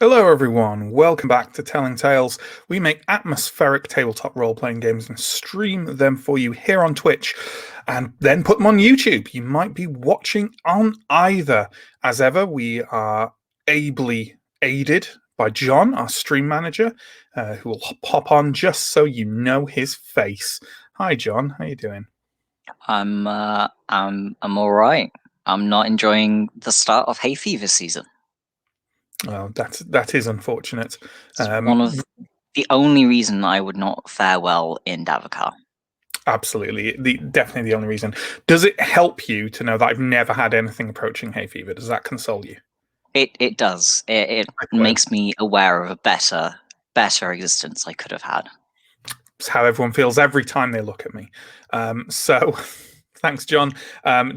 Hello, everyone. Welcome back to Telling Tales. We make atmospheric tabletop role playing games and stream them for you here on Twitch and then put them on YouTube. You might be watching on either. As ever, we are ably aided by John, our stream manager, who will pop on just so you know his face. Hi, John. How you doing? I'm all right. I'm not enjoying the start of hay fever season. Well, that is unfortunate. It's one of the only reason I would not fare well in Davokar. Absolutely, definitely the only reason. Does it help you to know that I've never had anything approaching hay fever? Does that console you? It does. It makes me aware of a better existence I could have had. It's how everyone feels every time they look at me. So thanks, John.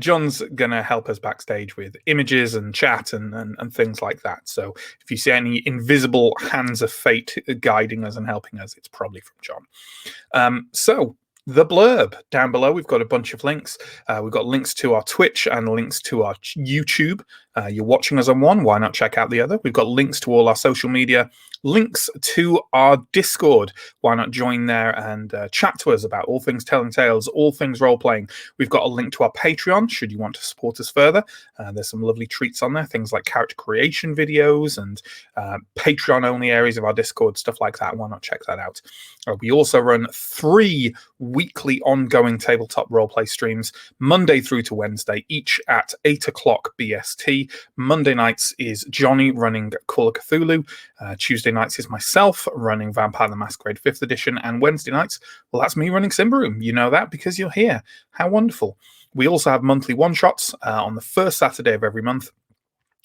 John's going to help us backstage with images and chat and things like that. So if you see any invisible hands of fate guiding us and helping us, it's probably from John. So the blurb down below, we've got a bunch of links. We've got links to our Twitch and links to our YouTube. You're watching us on one, why not check out the other? We've got links to all our social media, links to our Discord. Why not join there and chat to us about all things telling tales, all things role playing? We've got a link to our Patreon should you want to support us further. There's some lovely treats on there, things like character creation videos and Patreon only areas of our Discord, stuff like that. Why not check that out? We also run 3 weekly ongoing tabletop roleplay streams, Monday through to Wednesday, each at 8 o'clock BST. Monday nights is Johnny running Call of Cthulhu. Tuesday nights is myself running Vampire the Masquerade 5th edition. And Wednesday nights, well, that's me running Symbaroum. You know that because you're here. How wonderful. We also have monthly one-shots on the first Saturday of every month.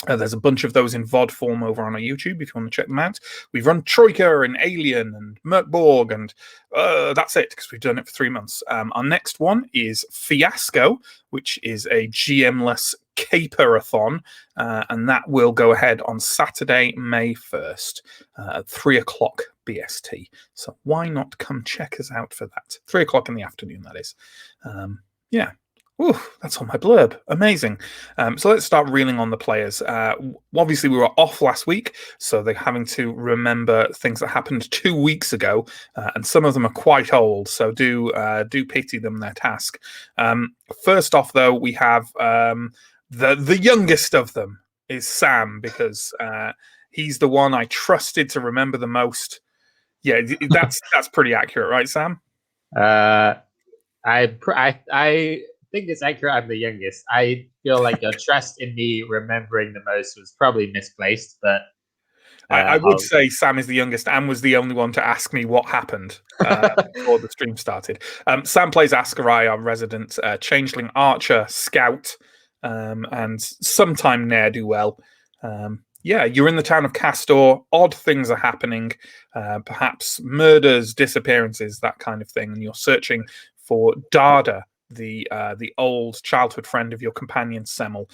There's a bunch of those in VOD form over on our YouTube if you want to check them out. We've run Troika and Alien and Merkborg, and that's it because we've done it for 3 months. Our next one is Fiasco, which is a GM-less caper-a-thon, and that will go ahead on Saturday, May 1st at 3 o'clock BST. So why not come check us out for that? 3 o'clock in the afternoon, that is. Yeah. Ooh, that's on my blurb. Amazing. So let's start reeling on the players. Obviously, we were off last week, so they're having to remember things that happened 2 weeks ago, and some of them are quite old. So do pity them their task. First off, though, we have the youngest of them is Sam because he's the one I trusted to remember the most. Yeah, that's pretty accurate, right, Sam? I think it's accurate. I'm the youngest. I feel like your trust in me remembering the most was probably misplaced, but I would say Sam is the youngest and was the only one to ask me what happened before the stream started. Sam plays Askarai, our resident changeling archer, scout, and sometime ne'er-do-well. Yeah, you're in the town of Kastor. Odd things are happening, perhaps murders, disappearances, that kind of thing, and you're searching for Dada, the old childhood friend of your companion Semmel.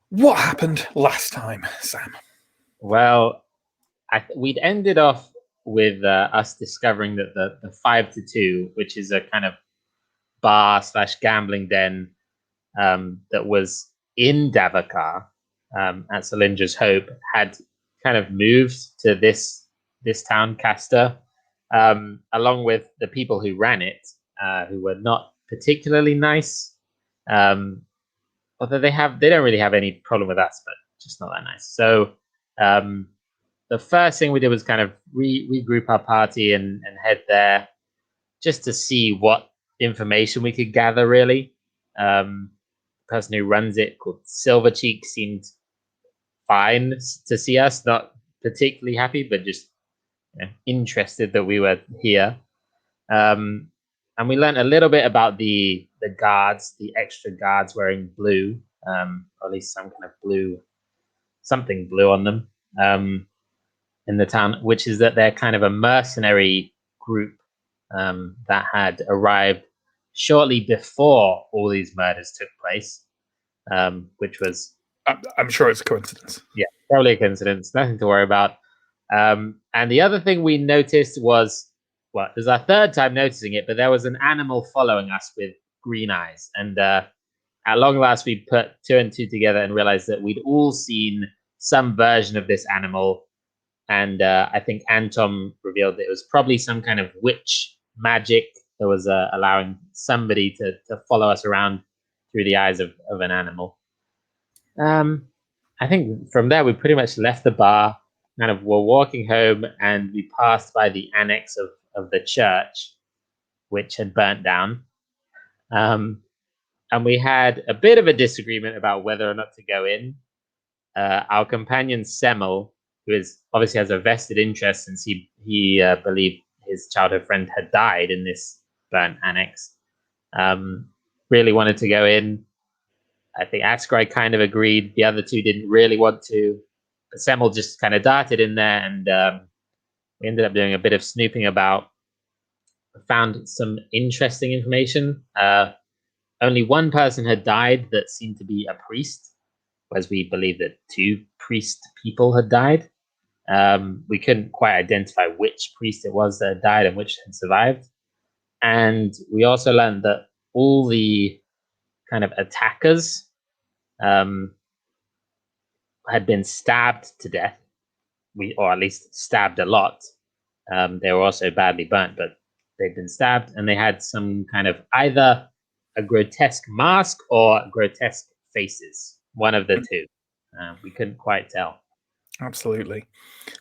What happened last time, Sam? Well, we'd ended off with us discovering that the 5-2, which is a kind of bar/gambling den that was in Davokar at Solindra's Hope, had kind of moved to this town, Kastor, along with the people who ran it, who were not particularly nice. Although they don't really have any problem with us, but just not that nice. So the first thing we did was kind of regroup our party and head there just to see what information we could gather, really. The person who runs it, called Silvercheek, seemed fine to see us, not particularly happy, but just interested that we were here. And we learned a little bit about the guards, the extra guards wearing blue, or at least some kind of blue, something blue on them in the town, which is that they're kind of a mercenary group that had arrived shortly before all these murders took place, which was... I'm sure it's a coincidence. Yeah, probably a coincidence. Nothing to worry about. And the other thing we noticed was, well, it was our third time noticing it, but there was an animal following us with green eyes. And at long last, we put 2 and 2 together and realized that we'd all seen some version of this animal and I think Anton revealed that it was probably some kind of witch magic that was allowing somebody to follow us around through the eyes of an animal. I think from there we pretty much left the bar, kind of were walking home, and we passed by the annex of the church, which had burnt down. And we had a bit of a disagreement about whether or not to go in. Our companion Semmel, who obviously has a vested interest since he believed his childhood friend had died in this burnt annex, really wanted to go in. I think Askray kind of agreed. The other two didn't really want to. But Semmel just kind of darted in there, and we ended up doing a bit of snooping about. Found some interesting information. Only one person had died that seemed to be a priest, whereas we believe that 2 priest people had died. We couldn't quite identify which priest it was that had died and which had survived. And we also learned that all the kind of attackers had been stabbed to death, or at least stabbed a lot. They were also badly burnt, but they'd been stabbed, and they had some kind of either a grotesque mask or grotesque faces, one of the two. We couldn't quite tell. Absolutely.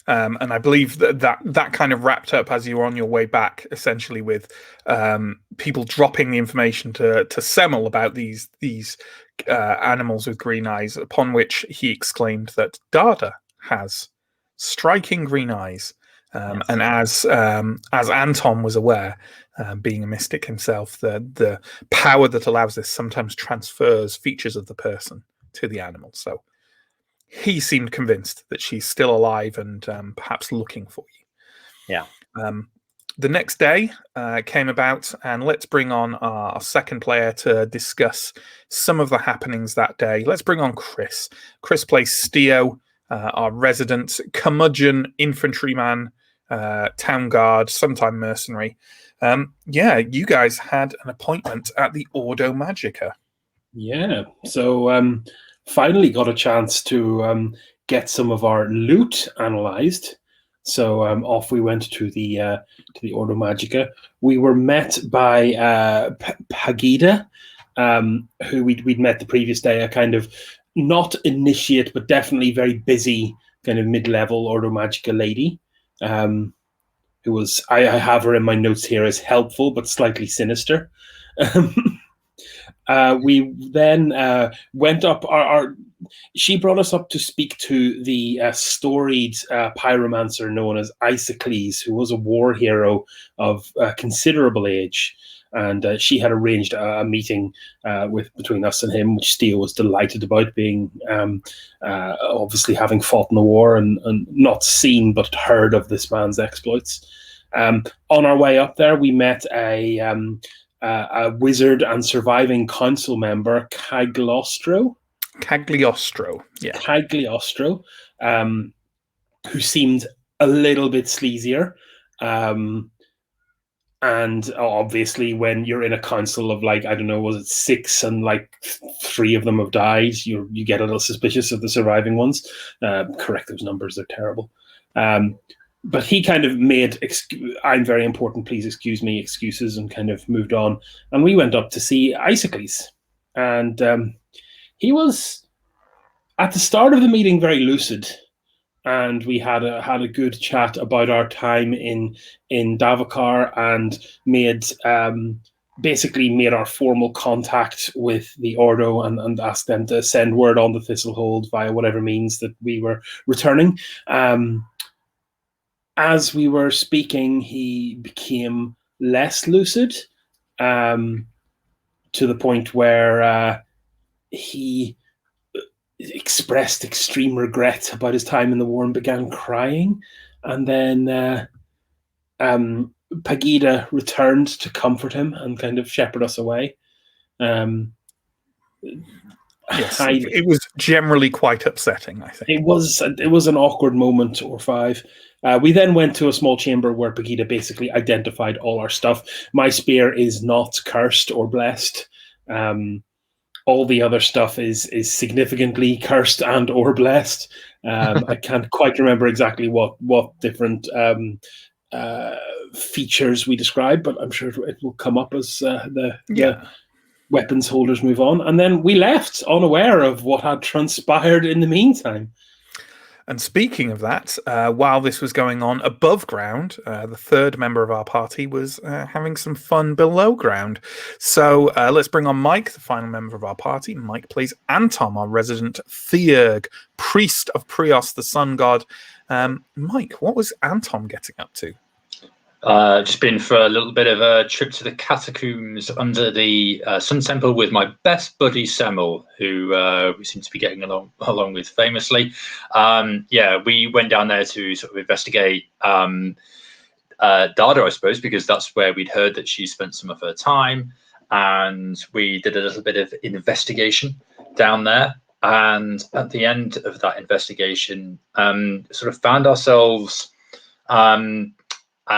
And I believe that kind of wrapped up as you were on your way back, essentially with people dropping the information to Semmel about these animals with green eyes, upon which he exclaimed that Dada has striking green eyes. Yes. And as Anton was aware, being a mystic himself, the power that allows this sometimes transfers features of the person to the animal. So he seemed convinced that she's still alive and perhaps looking for you. Yeah. The next day came about, and let's bring on our second player to discuss some of the happenings that day. Let's bring on Chris. Chris plays Steo, our resident curmudgeon infantryman, town guard, sometime mercenary. You guys had an appointment at the Ordo Magica. Yeah, so finally got a chance to get some of our loot analyzed. So off we went to the Ordo Magica. We were met by Pagida, who we'd met the previous day, a kind of not initiate, but definitely very busy kind of mid-level Ordo Magica lady, who was, I have her in my notes here as helpful, but slightly sinister. We then went up, she brought us up to speak to the storied pyromancer known as Isocles, who was a war hero of considerable age. And she had arranged a meeting between us and him, which Steo was delighted about, being obviously having fought in the war and not seen but heard of this man's exploits. On our way up there, we met a wizard and surviving council member, Cagliostro, who seemed a little bit sleazier. And obviously, when you're in a council of, like, I don't know, was it 6 and like 3 of them have died, you get a little suspicious of the surviving ones. Correct those numbers; they're terrible. But he kind of made "I'm very important, please excuse me" excuses and kind of moved on. And we went up to see Isocles, and he was at the start of the meeting very lucid. And we had a good chat about our time in Davokar, and basically made our formal contact with the Ordo and asked them to send word on the Thistlehold via whatever means that we were returning. As we were speaking, he became less lucid, to the point where he expressed extreme regret about his time in the war and began crying. And then Pagida returned to comfort him and kind of shepherd us away. Yes, it was generally quite upsetting, I think. It was an awkward moment or 5. We then went to a small chamber where Pagida basically identified all our stuff. My spear is not cursed or blessed. all the other stuff is significantly cursed and or blessed. I can't quite remember exactly what different features we describe, but I'm sure it will come up as the weapons holders move on. And then we left unaware of what had transpired in the meantime. And speaking of that, while this was going on above ground, the third member of our party was having some fun below ground. So let's bring on Mike, the final member of our party. Mike plays Antom, our resident Theurg, priest of Prios, the sun god. Mike, what was Antom getting up to? Just been for a little bit of a trip to the catacombs under the Sun Temple with my best buddy Semmel, who we seem to be getting along with famously. We went down there to sort of investigate Dada, I suppose, because that's where we'd heard that she spent some of her time, and we did a little bit of investigation down there. And at the end of that investigation, sort of found ourselves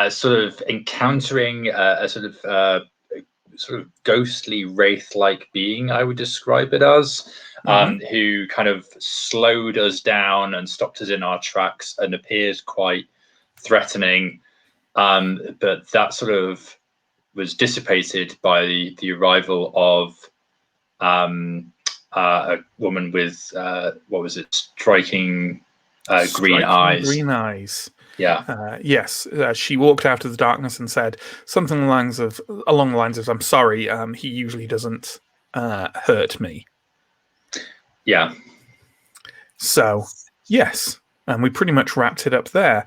sort of encountering a sort of ghostly wraith-like being, I would describe it as, who kind of slowed us down and stopped us in our tracks and appeared quite threatening. But that sort of was dissipated by the arrival of a woman with striking green eyes. Green eyes. Yeah. Yes, she walked out of the darkness and said something along the lines of, "I'm sorry, he usually doesn't hurt me." Yeah. So, yes, and we pretty much wrapped it up there.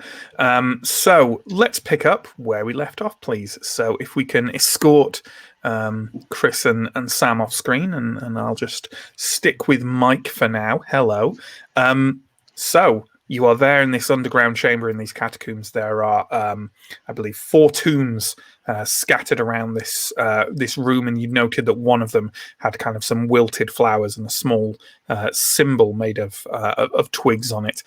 So let's pick up where we left off, please. So if we can escort Chris and Sam off screen, and I'll just stick with Mike for now. Hello. So you are there in this underground chamber in these catacombs. There are, I believe, 4 tombs scattered around this room, and you noted that one of them had kind of some wilted flowers and a small symbol made of twigs on it.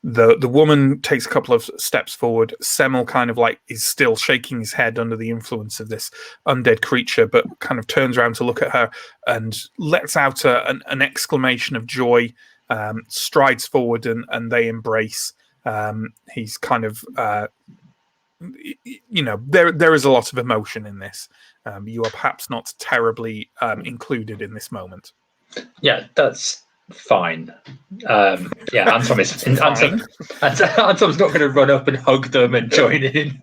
The woman takes a couple of steps forward. Semmel kind of like is still shaking his head under the influence of this undead creature, but kind of turns around to look at her and lets out an exclamation of joy. Strides forward and they embrace. He's kind of, there is a lot of emotion in this. You are perhaps not terribly included in this moment. Yeah, that's fine. Antom is fine. Antom's not going to run up and hug them and join in.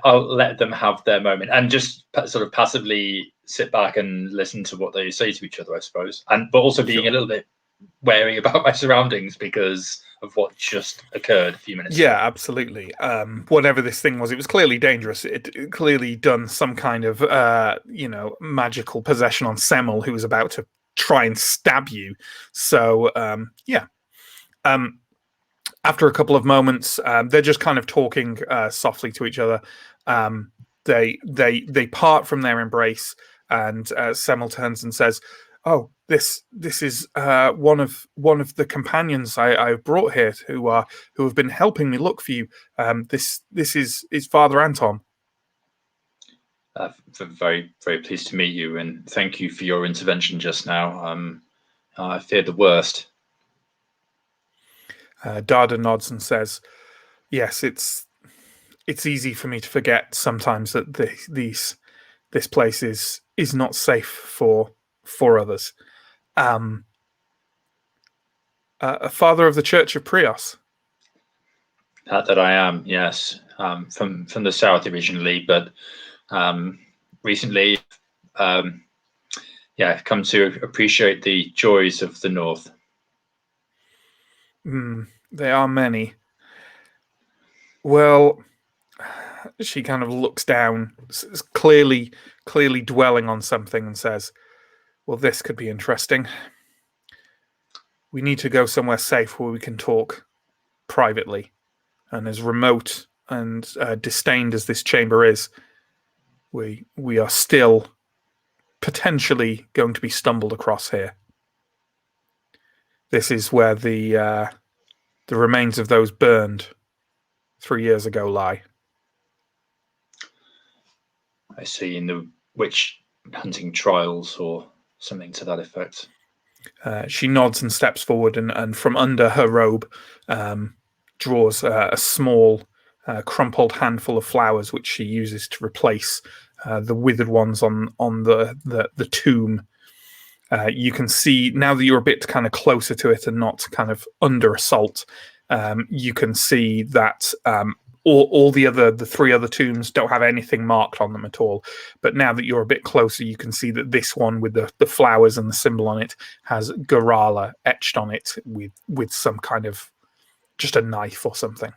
I'll let them have their moment and just sort of passively sit back and listen to what they say to each other, I suppose, but also being a little bit wary about my surroundings because of what just occurred a few minutes ago. Yeah, absolutely. Whatever this thing was, it was clearly dangerous. It clearly done some kind of magical possession on Semmel, who was about to try and stab you. So after a couple of moments, they're just kind of talking softly to each other. They part from their embrace, and Semmel turns and says, "Oh, this is one of the companions I've brought here who have been helping me look for you. This is Father Anton." Very, very pleased to meet you, and thank you for your intervention just now. I feared the worst. Dada nods and says, "Yes, it's easy for me to forget sometimes that this place is not safe for others." A father of the Church of Prios. That I am, yes, from the south originally, but recently, I've come to appreciate the joys of the north. They are many. Well, she kind of looks down, clearly dwelling on something, and says, "Well, this could be interesting. We need to go somewhere safe where we can talk privately. And as remote and disdained as this chamber is, we are still potentially going to be stumbled across here. This is where the remains of those burned 3 years ago lie." I see. In which hunting trials or something to that effect. She nods and steps forward, and from under her robe draws a small, crumpled handful of flowers, which she uses to replace the withered ones on the tomb. You can see, now that you're a bit kind of closer to it and not kind of under assault, you can see that all the three other tombs don't have anything marked on them at all. But now that you're a bit closer, you can see that this one with the flowers and the symbol on it has Garala etched on it with some kind of, just a knife or something.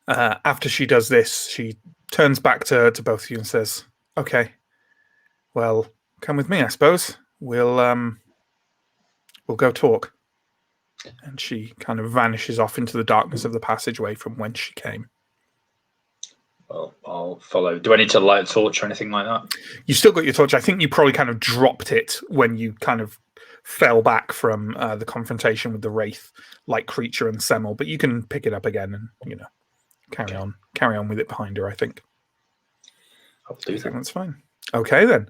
After she does this, she turns back to both of you and says, "Okay, well, come with me, I suppose. We'll go talk." And she kind of vanishes off into the darkness of the passageway from whence she came. Well, I'll follow. Do I need to light a torch or anything like that? You still got your torch. I think you probably kind of dropped it when you kind of fell back from the confrontation with the wraith-like creature and Semmel, but you can pick it up again and carry on with it behind her. I think. I'll do that. That's fine. Okay, then.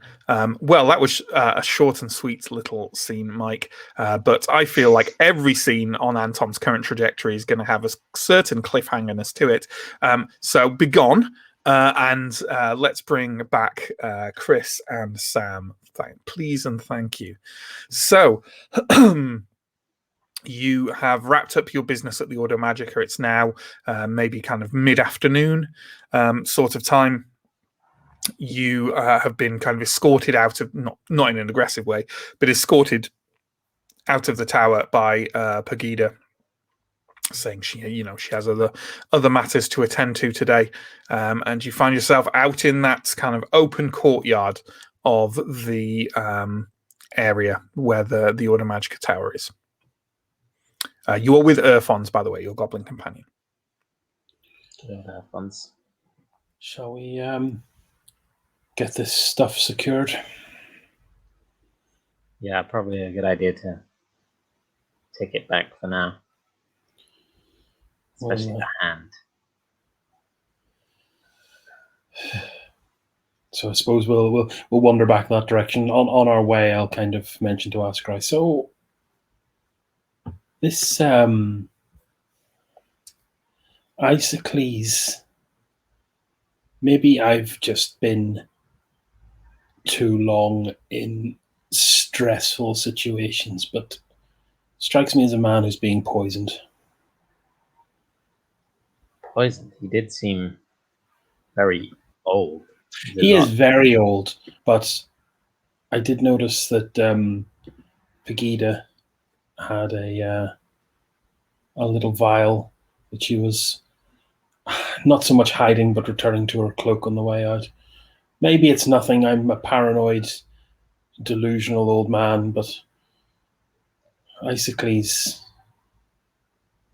Well, that was a short and sweet little scene, Mike. But I feel like every scene on Antom's current trajectory is going to have a certain cliffhangerness to it. So begone, and let's bring back Chris and Sam. Please and thank you. So you have wrapped up your business at the Ordo Magica. It's now maybe kind of mid-afternoon sort of time. You have been kind of escorted out of, not in an aggressive way, but escorted out of the tower by Pegida, saying she has other matters to attend to today, and you find yourself out in that kind of open courtyard of the area where the Ordo Magica tower is. You are with Urfons, by the way, your goblin companion. Urfons. Shall we get this stuff secured? Yeah, probably a good idea to take it back for now. Especially the hand. So I suppose we'll wander back in that direction. On our way, I'll kind of mention to Ascari. So this Isocles, maybe I've just been too long in stressful situations, but strikes me as a man who's being poisoned. Poisoned? He did seem very old. He is very old, but I did notice that Pegida had a little vial that she was not so much hiding, but returning to her cloak on the way out. Maybe it's nothing. I'm a paranoid, delusional old man, but Isocles,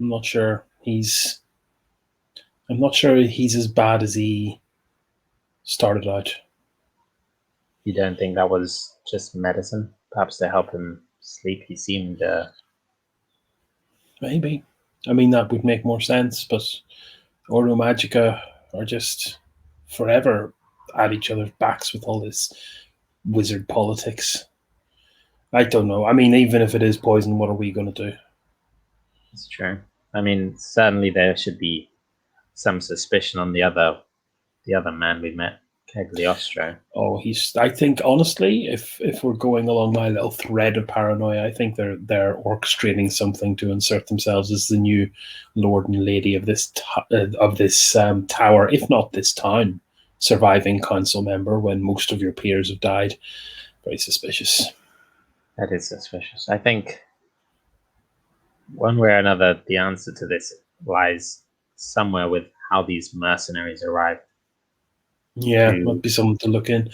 I'm not sure he's as bad as he started out. You don't think that was just medicine? Perhaps to help him sleep? He seemed... Maybe. I mean, that would make more sense, but Ordo Magica are just forever at each other's backs with all this wizard politics. I don't know. I mean, even if it is poison, what are we going to do? It's true. I mean, certainly there should be some suspicion on the other man we met, Cagliostro. Oh, I think, honestly, if we're going along my little thread of paranoia, I think they're orchestrating something to insert themselves as the new lord and lady of this tower, if not this town. Surviving council member when most of your peers have died. Very suspicious. That is suspicious. I think one way or another, the answer to this lies somewhere with how these mercenaries arrived. Yeah, might be something to look in.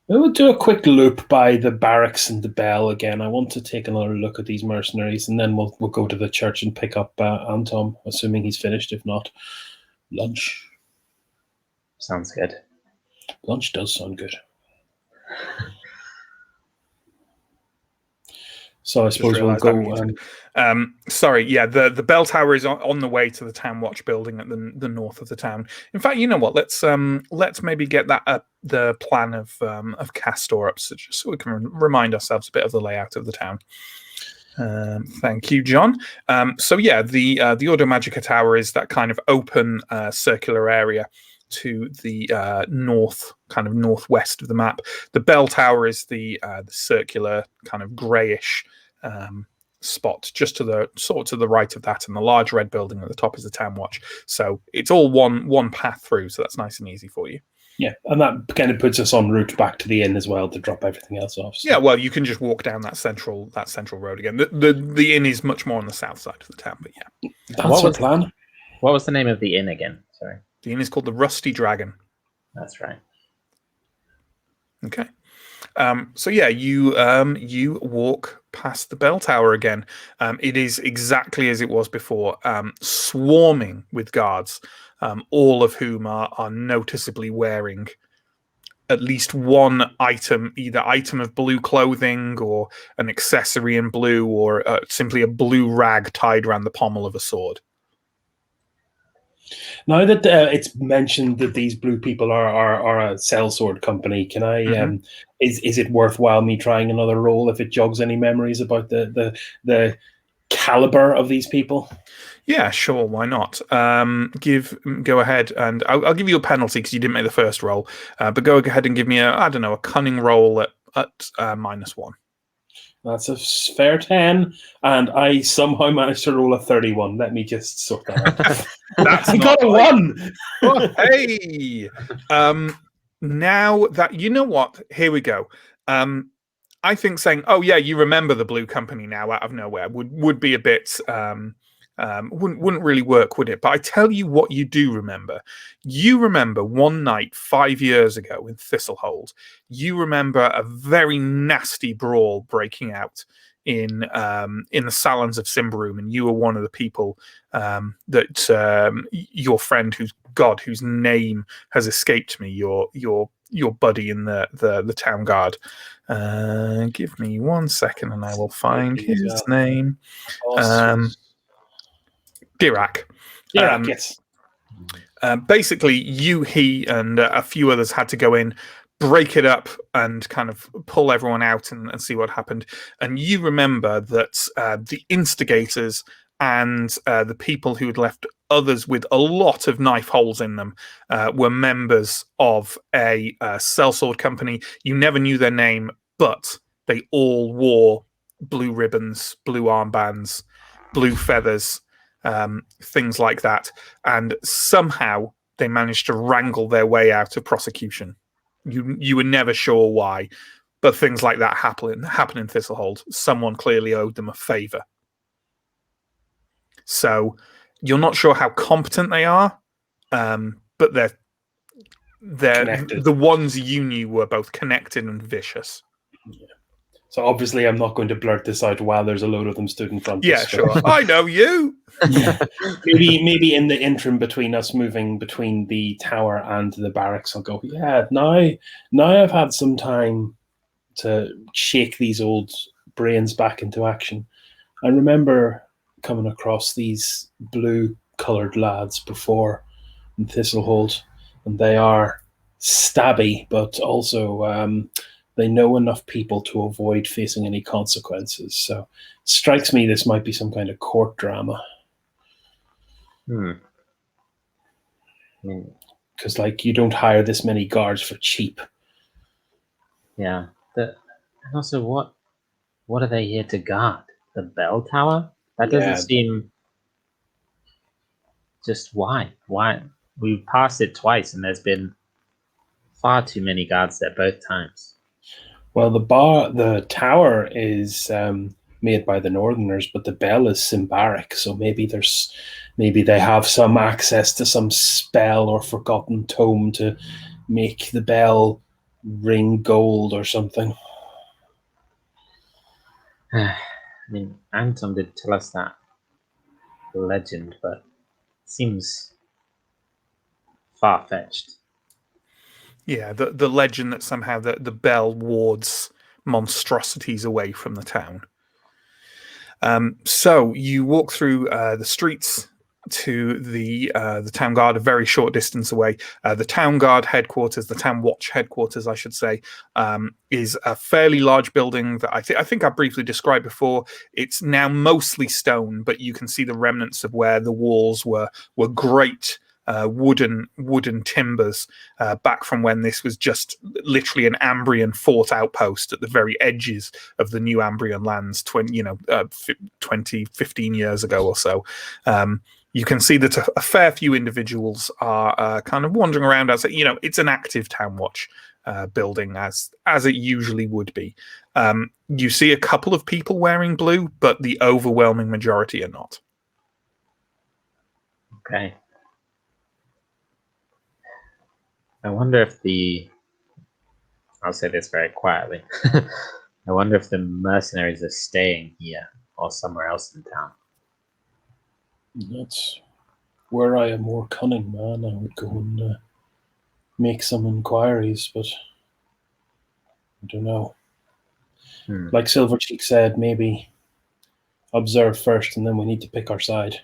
We'll do a quick loop by the barracks and the bell again. I want to take another look at these mercenaries, and then we'll go to the church and pick up Antom, assuming he's finished. If not, lunch. Sounds good. Lunch does sound good. So I suppose we'll go. Sorry, yeah, the bell tower is on the way to the town watch building at the north of the town. In fact, you know what? Let's maybe get that up, the plan of Kastor up, so just so we can remind ourselves a bit of the layout of the town. Thank you, John. So yeah, the Ordo Magica Tower is that kind of open circular area to the north, kind of northwest of the map. The bell tower is the circular kind of greyish spot just to the right of that, and the large red building at the top is the town watch. So it's all one path through, so that's nice and easy for you. Yeah, and that kind of puts us en route back to the inn as well to drop everything else off. So. Yeah, well, you can just walk down that central road again. The inn is much more on the south side of the town, but yeah, that's the plan. What was the name of the inn again? Sorry, the inn is called the Rusty Dragon. That's right. Okay. So yeah, you walk past the bell tower again. It is exactly as it was before, swarming with guards, all of whom are noticeably wearing at least one item, either item of blue clothing or an accessory in blue, or simply a blue rag tied around the pommel of a sword. Now that it's mentioned that these blue people are a sellsword company, can I? Is it worthwhile me trying another roll if it jogs any memories about the caliber of these people? Yeah, sure. Why not? Go ahead, and I'll give you a penalty because you didn't make the first roll. But go ahead and give me a cunning roll at -1. That's a fair 10, and I somehow managed to roll a 31. Let me just sort that out. I got a 1! Oh, hey! Now that... You know what? Here we go. I think saying, oh, yeah, you remember the blue company now out of nowhere would be a bit... wouldn't really work, would it? But I tell you what you do remember. You remember one night 5 years ago in Thistlehold. You remember a very nasty brawl breaking out in the salons of Symbaroum, and you were one of the people that your friend, whose name has escaped me, your buddy in the town guard. Give me 1 second, and I will find his name. Dirac. Yes. Basically, he, and a few others had to go in, break it up, and kind of pull everyone out and see what happened. And you remember that the instigators and the people who had left others with a lot of knife holes in them were members of a sellsword company. You never knew their name, but they all wore blue ribbons, blue armbands, blue feathers, things like that, and somehow they managed to wrangle their way out of prosecution. You were never sure why, but things like that happen in Thistlehold. Someone clearly owed them a favor. So you're not sure how competent they are, but they're Connected. The ones you knew were both connected and vicious. Yeah. So obviously I'm not going to blurt this out while there's a load of them stood in front of us. Yeah, sure. I know you. Maybe in the interim between us moving between the tower and the barracks, I'll go, yeah, now I've had some time to shake these old brains back into action. I remember coming across these blue-coloured lads before in Thistlehold, and they are stabby, but also... they know enough people to avoid facing any consequences. So it strikes me this might be some kind of court drama. Because you don't hire this many guards for cheap. Yeah. And also, what are they here to guard? The bell tower? That doesn't seem... Just why? Why? We've passed it twice, and there's been far too many guards there both times. Well, the tower is made by the Northerners, but the bell is Symbaric. So maybe they have some access to some spell or forgotten tome to make the bell ring gold or something. I mean, Anton did tell us that legend, but it seems far-fetched. Yeah, the legend that somehow the bell wards monstrosities away from the town. So you walk through the streets to the town guard, a very short distance away. The town guard headquarters, the town watch headquarters, I should say, is a fairly large building that I think I briefly described before. It's now mostly stone, but you can see the remnants of where the walls were great wooden timbers back from when this was just literally an Ambrian fort outpost at the very edges of the new Ambrian lands 15 years ago or so. You can see that a fair few individuals are kind of wandering around. As it's an active town watch building, as it usually would be. You see a couple of people wearing blue, but the overwhelming majority are not. Okay. I wonder if I'll say this very quietly. I wonder if the mercenaries are staying here or somewhere else in town. That's were I a more cunning man, I would go and make some inquiries, but I don't know. Like Silvercheek said, maybe observe first, and then we need to pick our side.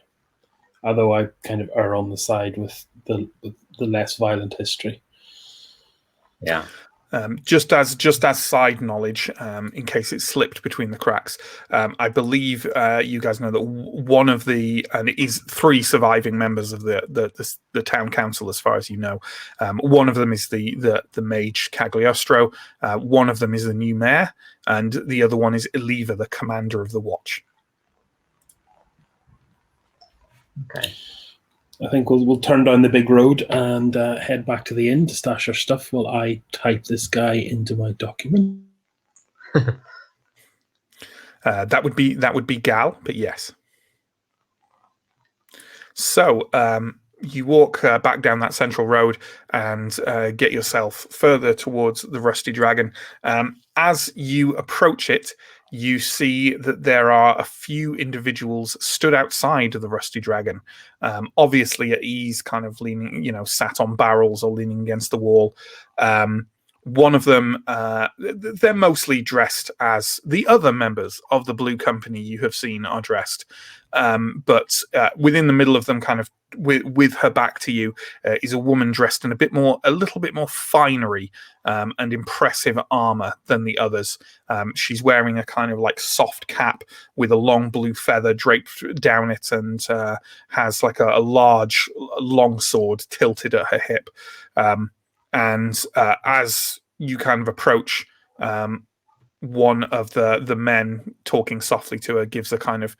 Although I kind of err on the side with the less violent history. Yeah. Just as side knowledge, in case it slipped between the cracks, I believe you guys know that one of and it is 3 surviving members of the town council, as far as you know. One of them is the mage Cagliostro. One of them is the new mayor, and the other one is Eliva, the commander of the watch. Okay. I think we'll turn down the big road and head back to the inn to stash our stuff while I type this guy into my document. That would be Gal, but yes. So you walk back down that central road and get yourself further towards the Rusty Dragon. As you approach it, you see that there are a few individuals stood outside of the Rusty Dragon, obviously at ease, kind of leaning, sat on barrels or leaning against the wall. One of them, they're mostly dressed as the other members of the Blue Company you have seen are dressed. But within the middle of them, kind of with her back to you, is a woman dressed in a little bit more finery and impressive armor than the others. She's wearing a kind of like soft cap with a long blue feather draped down it, and has like a large long sword tilted at her hip. And as you kind of approach, one of the men talking softly to her gives a kind of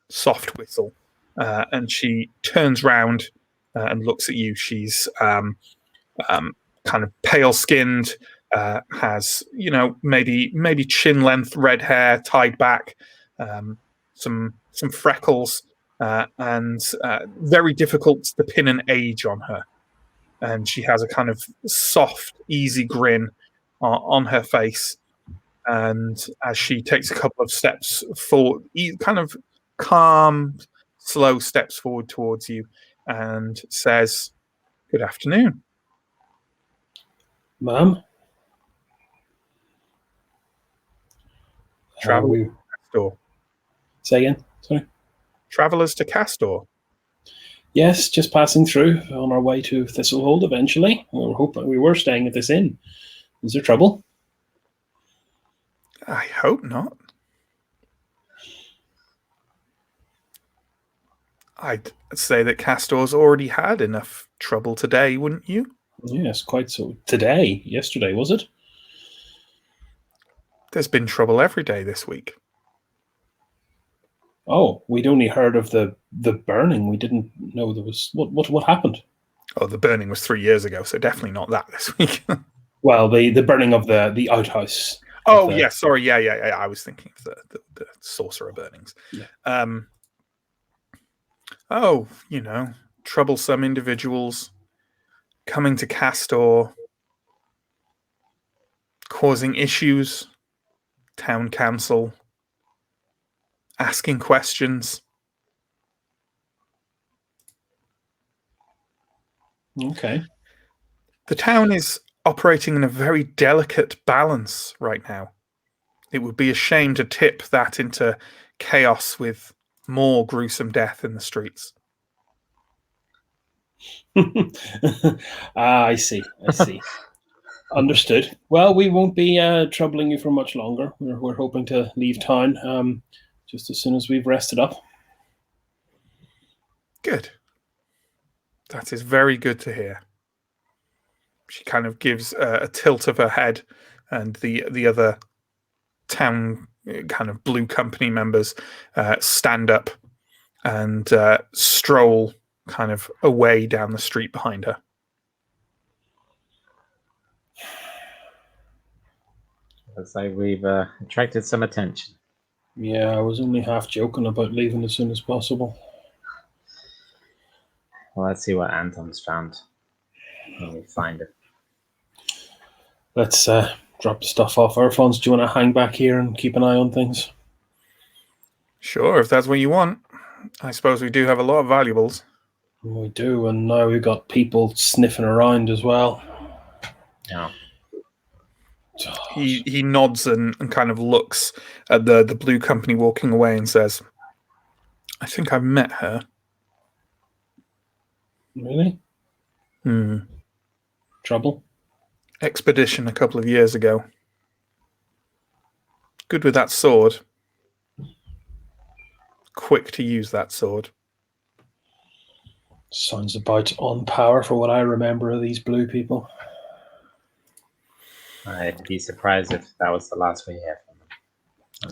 soft whistle, and she turns round and looks at you. She's kind of pale-skinned, has maybe chin-length red hair tied back, some freckles, and very difficult to pin an age on her. And she has a kind of soft, easy grin on her face. And as she takes a couple of steps forward, kind of calm, slow steps forward towards you, and says, "Good afternoon, Ma'am." Travelers to Kastor. Say again, sorry. Travelers to Kastor. Yes, just passing through on our way to Thistlehold eventually. We were staying at this inn. Is there trouble? I hope not. I'd say that Kastor's already had enough trouble today, wouldn't you? Yes, quite so. Today? Yesterday, was it? There's been trouble every day this week. Oh, we'd only heard of the burning. We didn't know there was... What happened? Oh, the burning was 3 years ago, so definitely not that this week. Well, the burning of the outhouse. Oh, yeah, sorry. Yeah. I was thinking of the sorcerer burnings. Yeah. Troublesome individuals coming to Kastor, causing issues, town council, asking questions. Okay. The town is operating in a very delicate balance right now. It would be a shame to tip that into chaos with more gruesome death in the streets. I see. Understood. Well, we won't be troubling you for much longer. We're hoping to leave town just as soon as we've rested up. Good. That is very good to hear. She kind of gives a tilt of her head, and the other town kind of blue company members stand up and stroll kind of away down the street behind her. Looks like we've attracted some attention. Yeah, I was only half joking about leaving as soon as possible. Well, let's see what Anton's found when we find it. Let's drop the stuff off our phones. Do you want to hang back here and keep an eye on things? Sure, if that's what you want. I suppose we do have a lot of valuables. We do, and now we've got people sniffing around as well. Yeah. He nods and kind of looks at the blue company walking away and says, I think I've met her. Really? Trouble? Expedition a couple of years ago. Good with that sword. Quick to use that sword. Sounds about on power for what I remember of these blue people. I'd be surprised if that was the last we hear from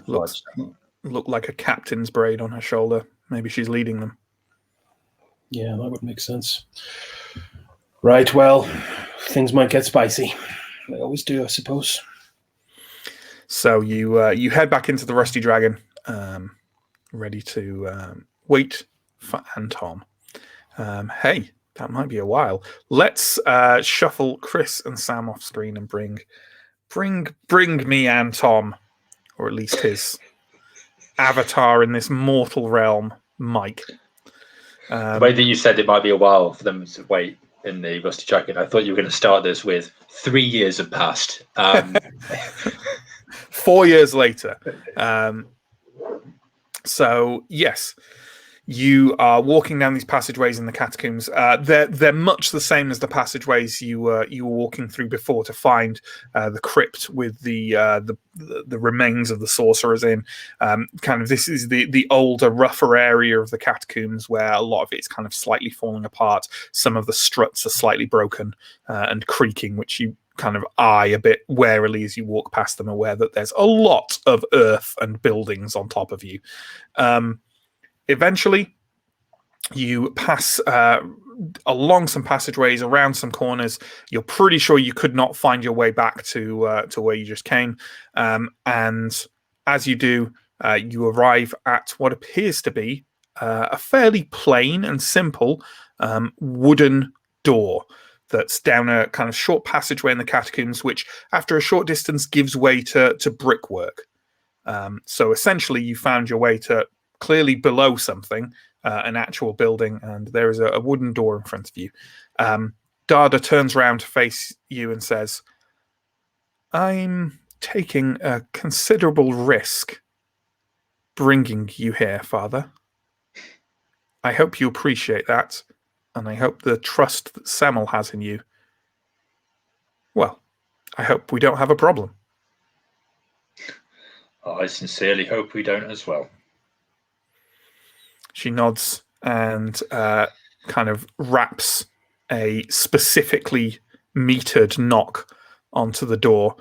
them. Looked like a captain's braid on her shoulder. Maybe she's leading them. Yeah, that would make sense. Right, well, things might get spicy. They always do, I suppose. So you head back into the Rusty Dragon, ready to wait for Anton. Hey, that might be a while. Let's shuffle Chris and Sam off screen and bring me Anton, or at least his avatar in this mortal realm, Mike. The way that you said it might be a while for them to wait in the Rusty Dragon, I thought you were going to start this with 3 years have passed. 4 years later. So, yes, you are walking down these passageways in the catacombs. They're much the same as the passageways you were walking through before to find the crypt with the remains of the sorcerers in. Kind of this is the older, rougher area of the catacombs where a lot of it's kind of slightly falling apart. Some of the struts are slightly broken and creaking, which you kind of eye a bit warily as you walk past them, aware that there's a lot of earth and buildings on top of you. Eventually, you pass along some passageways, around some corners. You're pretty sure you could not find your way back to where you just came. And as you do, you arrive at what appears to be a fairly plain and simple wooden door that's down a kind of short passageway in the catacombs, which after a short distance gives way to brickwork. So essentially, you found your way to clearly below something, an actual building, and there is a wooden door in front of you. Dada turns around to face you and says, I'm taking a considerable risk bringing you here, Father. I hope you appreciate that, and I hope the trust that Semel has in you, well, I hope we don't have a problem. I sincerely hope we don't as well. She nods and kind of raps a specifically metered knock onto the door,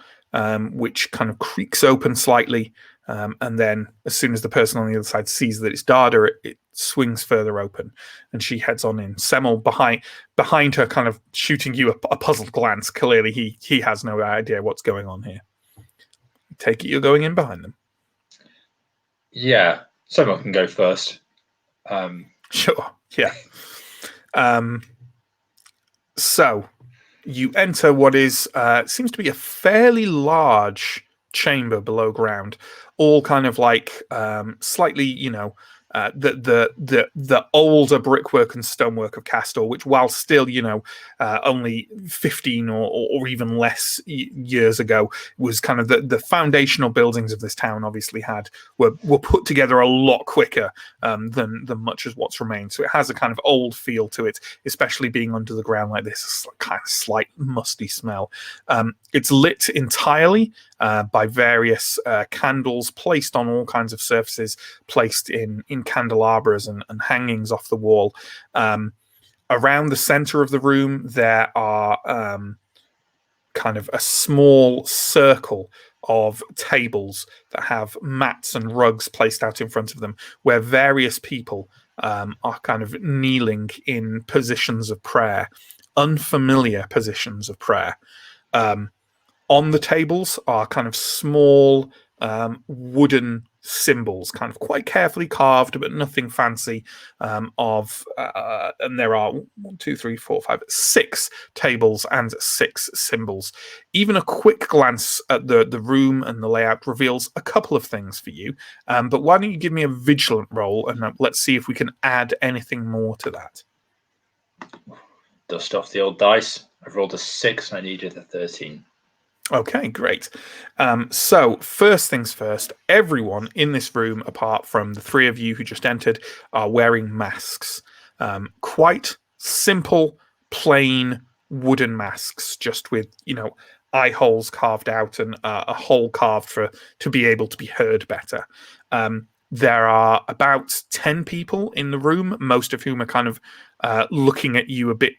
which kind of creaks open slightly. And then as soon as the person on the other side sees that it's Dada, it swings further open and she heads on in. Semel behind her, kind of shooting you a puzzled glance. Clearly he has no idea what's going on here. Take it you're going in behind them. Yeah, Semel can go first. Sure, yeah. So you enter what is seems to be a fairly large chamber below ground, all kind of like slightly, the older brickwork and stonework of Kastor, which, while still only 15 or even less years ago, was kind of the foundational buildings of this town. Obviously, were put together a lot quicker than much as what's remained. So it has a kind of old feel to it, especially being under the ground like this. Kind of slight musty smell. It's lit entirely by various candles placed on all kinds of surfaces, placed in candelabras and hangings off the wall. Around the center of the room, there are kind of a small circle of tables that have mats and rugs placed out in front of them, where various people are kind of kneeling in positions of prayer, unfamiliar positions of prayer. On the tables are kind of small wooden symbols, kind of quite carefully carved, but nothing fancy. And there are 6 tables and 6 symbols. Even a quick glance at the room and the layout reveals a couple of things for you. But why don't you give me a vigilant roll, and let's see if we can add anything more to that. Dust off the old dice. I've rolled a 6 and I needed a 13. Okay, great. So first things first, everyone in this room, apart from the 3 of you who just entered, are wearing masks. Quite simple, plain wooden masks, just with, eye holes carved out and a hole carved to be able to be heard better. There are about 10 people in the room, most of whom are kind of looking at you a bit.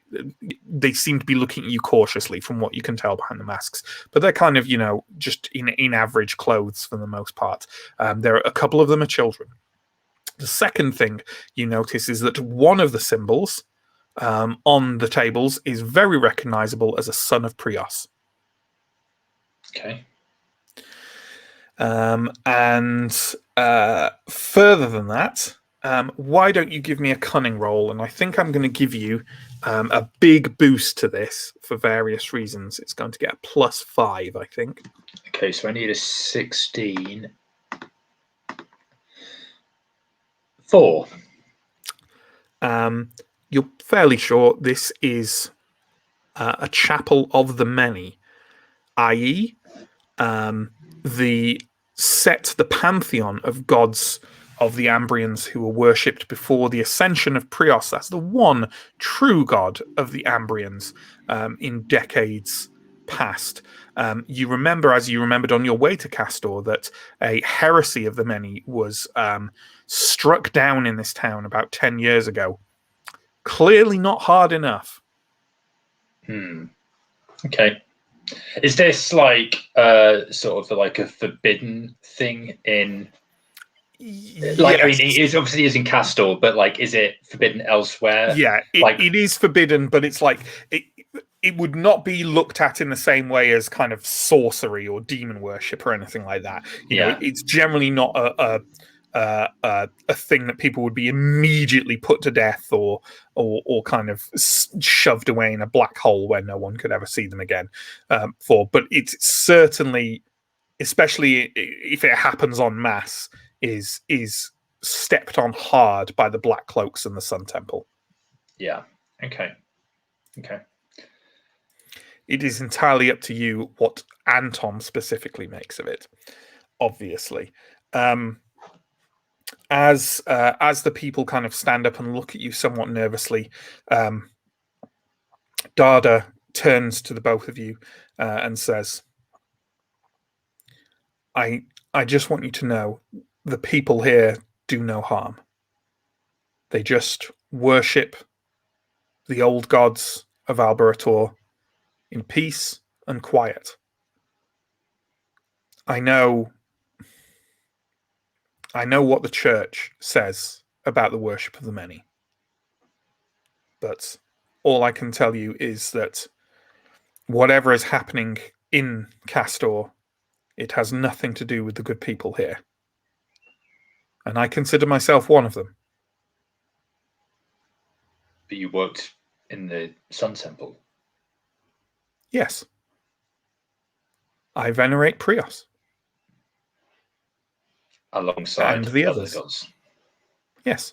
They seem to be looking at you cautiously from what you can tell behind the masks, but they're kind of, just in average clothes for the most part. There are a couple of them are children. The second thing you notice is that one of the symbols on the tables is very recognizable as a son of Prios. Okay. And further than that, why don't you give me a cunning roll? And I think I'm going to give you a big boost to this for various reasons. It's going to get a +5, I think. Okay, so I need a 16. 4. You're fairly sure this is a chapel of the many, i.e., the pantheon of gods of the Ambrians who were worshipped before the ascension of Prios. That's the one true god of the Ambrians in decades past. You remember, as you remembered on your way to Kastor, that a heresy of the many was struck down in this town about 10 years ago. Clearly not hard enough. Okay. Is this like sort of like a forbidden thing in? Like, yes. I mean, it obviously is in Kastor, but like, is it forbidden elsewhere? Yeah, it is forbidden, but it's like it would not be looked at in the same way as kind of sorcery or demon worship or anything like that. You know, it's generally not a thing that people would be immediately put to death or kind of shoved away in a black hole where no one could ever see them again for. But it's certainly, especially if it happens en masse, is stepped on hard by the Black Cloaks and the Sun Temple. Yeah. Okay. It is entirely up to you what Anton specifically makes of it, obviously. As the people kind of stand up and look at you somewhat nervously, Dada turns to the both of you and says, I just want you to know the people here do no harm. They just worship the old gods of Alberator in peace and quiet. I know what the church says about the worship of the many. But all I can tell you is that whatever is happening in Kastor, it has nothing to do with the good people here. And I consider myself one of them. But you worked in the Sun Temple? Yes. I venerate Prios. Alongside and the other others. gods. Yes.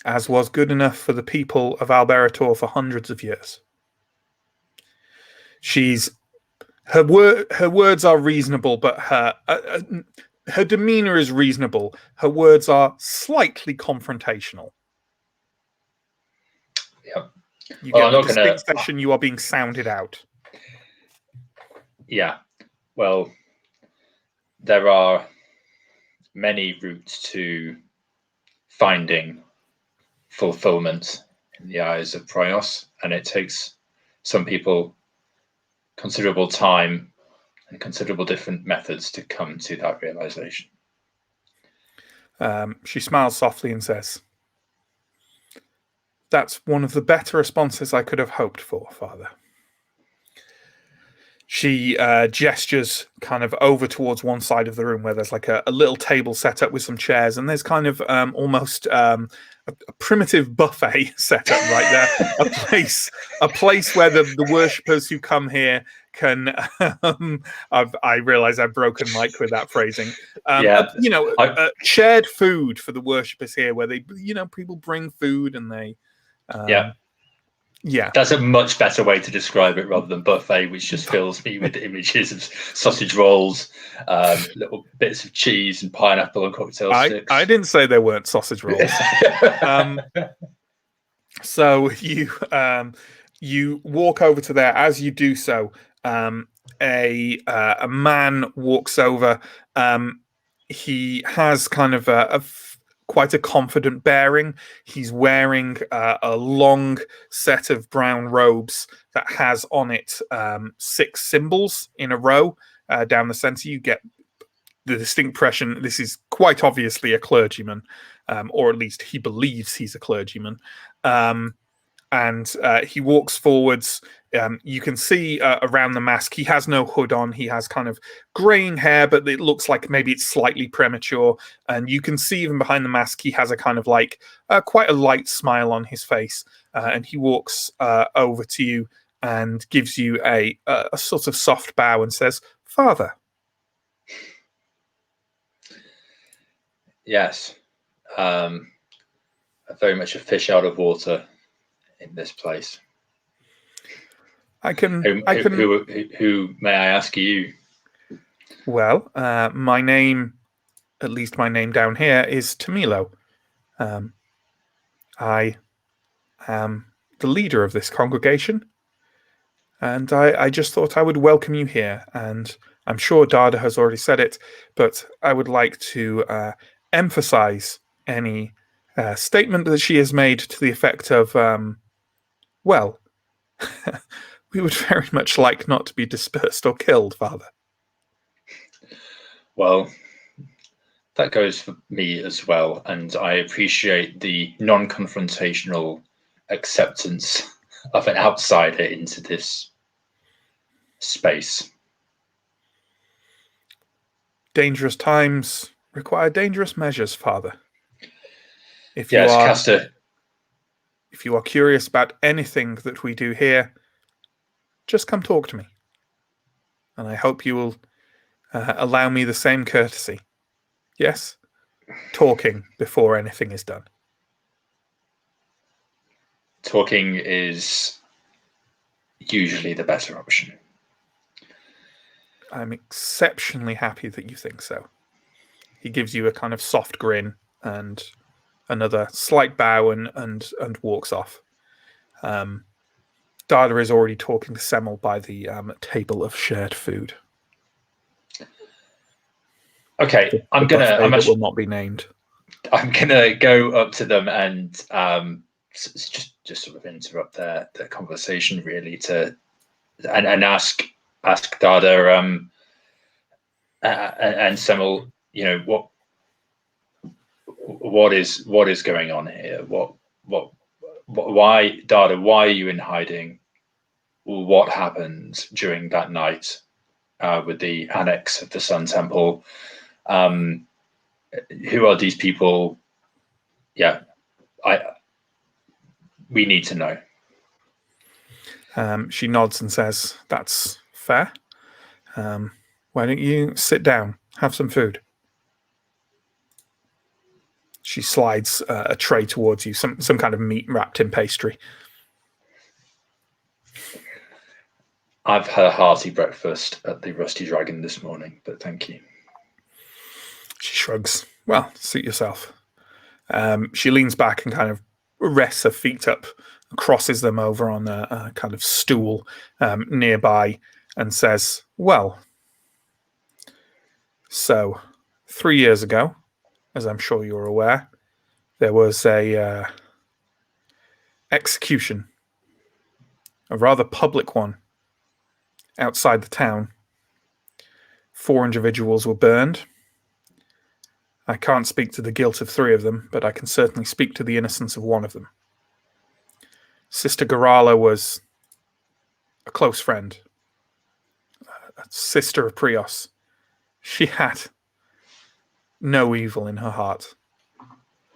As was good enough for the people of Alberator for hundreds of years. Her words are reasonable, but her demeanor is reasonable. Her words are slightly confrontational. Yep. You Well, get I'm the not gonna- distinct impression you are being sounded out. Yeah. Well, there are many routes to finding fulfillment in the eyes of Prios, and it takes some people considerable time and considerable different methods to come to that realization. She smiles softly and says, "That's one of the better responses I could have hoped for, Father." She gestures kind of over towards one side of the room where there's like a little table set up with some chairs, and there's kind of almost a primitive buffet set up right there. a place where the worshippers who come here can. I realize I've broken Mike with that phrasing. Shared food for the worshippers here, where they, people bring food and they. Yeah, that's a much better way to describe it rather than buffet, which just fills me with images of sausage rolls, little bits of cheese and pineapple and cocktail sticks. I didn't say there weren't sausage rolls. So you walk over to there. As you do so, a man walks over. He has kind of quite a confident bearing. He's wearing a long set of brown robes that has on it 6 symbols in a row down the center. You get the distinct impression this is quite obviously a clergyman, or at least he believes he's a clergyman. And he walks forwards. You can see around the mask, he has no hood on. He has kind of graying hair, but it looks like maybe it's slightly premature. And you can see even behind the mask, he has a kind of like quite a light smile on his face. And he walks over to you and gives you a sort of soft bow and says, "Father." Yes. Very much a fish out of water in this place. Who may I ask you? Well, my name, at least my name down here, is Tamilo. I am the leader of this congregation, and I just thought I would welcome you here. And I'm sure Dada has already said it, but I would like to emphasize any statement that she has made to the effect of, well, we would very much like not to be dispersed or killed, Father. Well, that goes for me as well, and I appreciate the non-confrontational acceptance of an outsider into this space. Dangerous times require dangerous measures, Father. Kastor. If you are curious about anything that we do here, just come talk to me. And I hope you will allow me the same courtesy. Yes? Talking before anything is done. Talking is usually the better option. I'm exceptionally happy that you think so. He gives you a kind of soft grin and another slight bow and walks off. Dada is already talking to Semmel by the table of shared food. Okay, will not be named. I'm gonna go up to them and just sort of interrupt their conversation, really, and ask Dada and Semmel, what is going on here? Why, Dada? Why are you in hiding? What happened during that night with the annex of the Sun Temple? Who are these people? Yeah, we need to know. She nods and says, "That's fair. Why don't you sit down, have some food?" She slides a tray towards you, some kind of meat wrapped in pastry. I've had a hearty breakfast at the Rusty Dragon this morning, but thank you. She shrugs. Well, suit yourself. She leans back and kind of rests her feet up, crosses them over on a kind of stool nearby, and says, well, so 3 years ago, as I'm sure you're aware, there was a execution, a rather public one, outside the town. 4 individuals were burned. I can't speak to the guilt of 3 of them, but I can certainly speak to the innocence of 1 of them. Sister Garala was a close friend, a sister of Prios. She had no evil in her heart,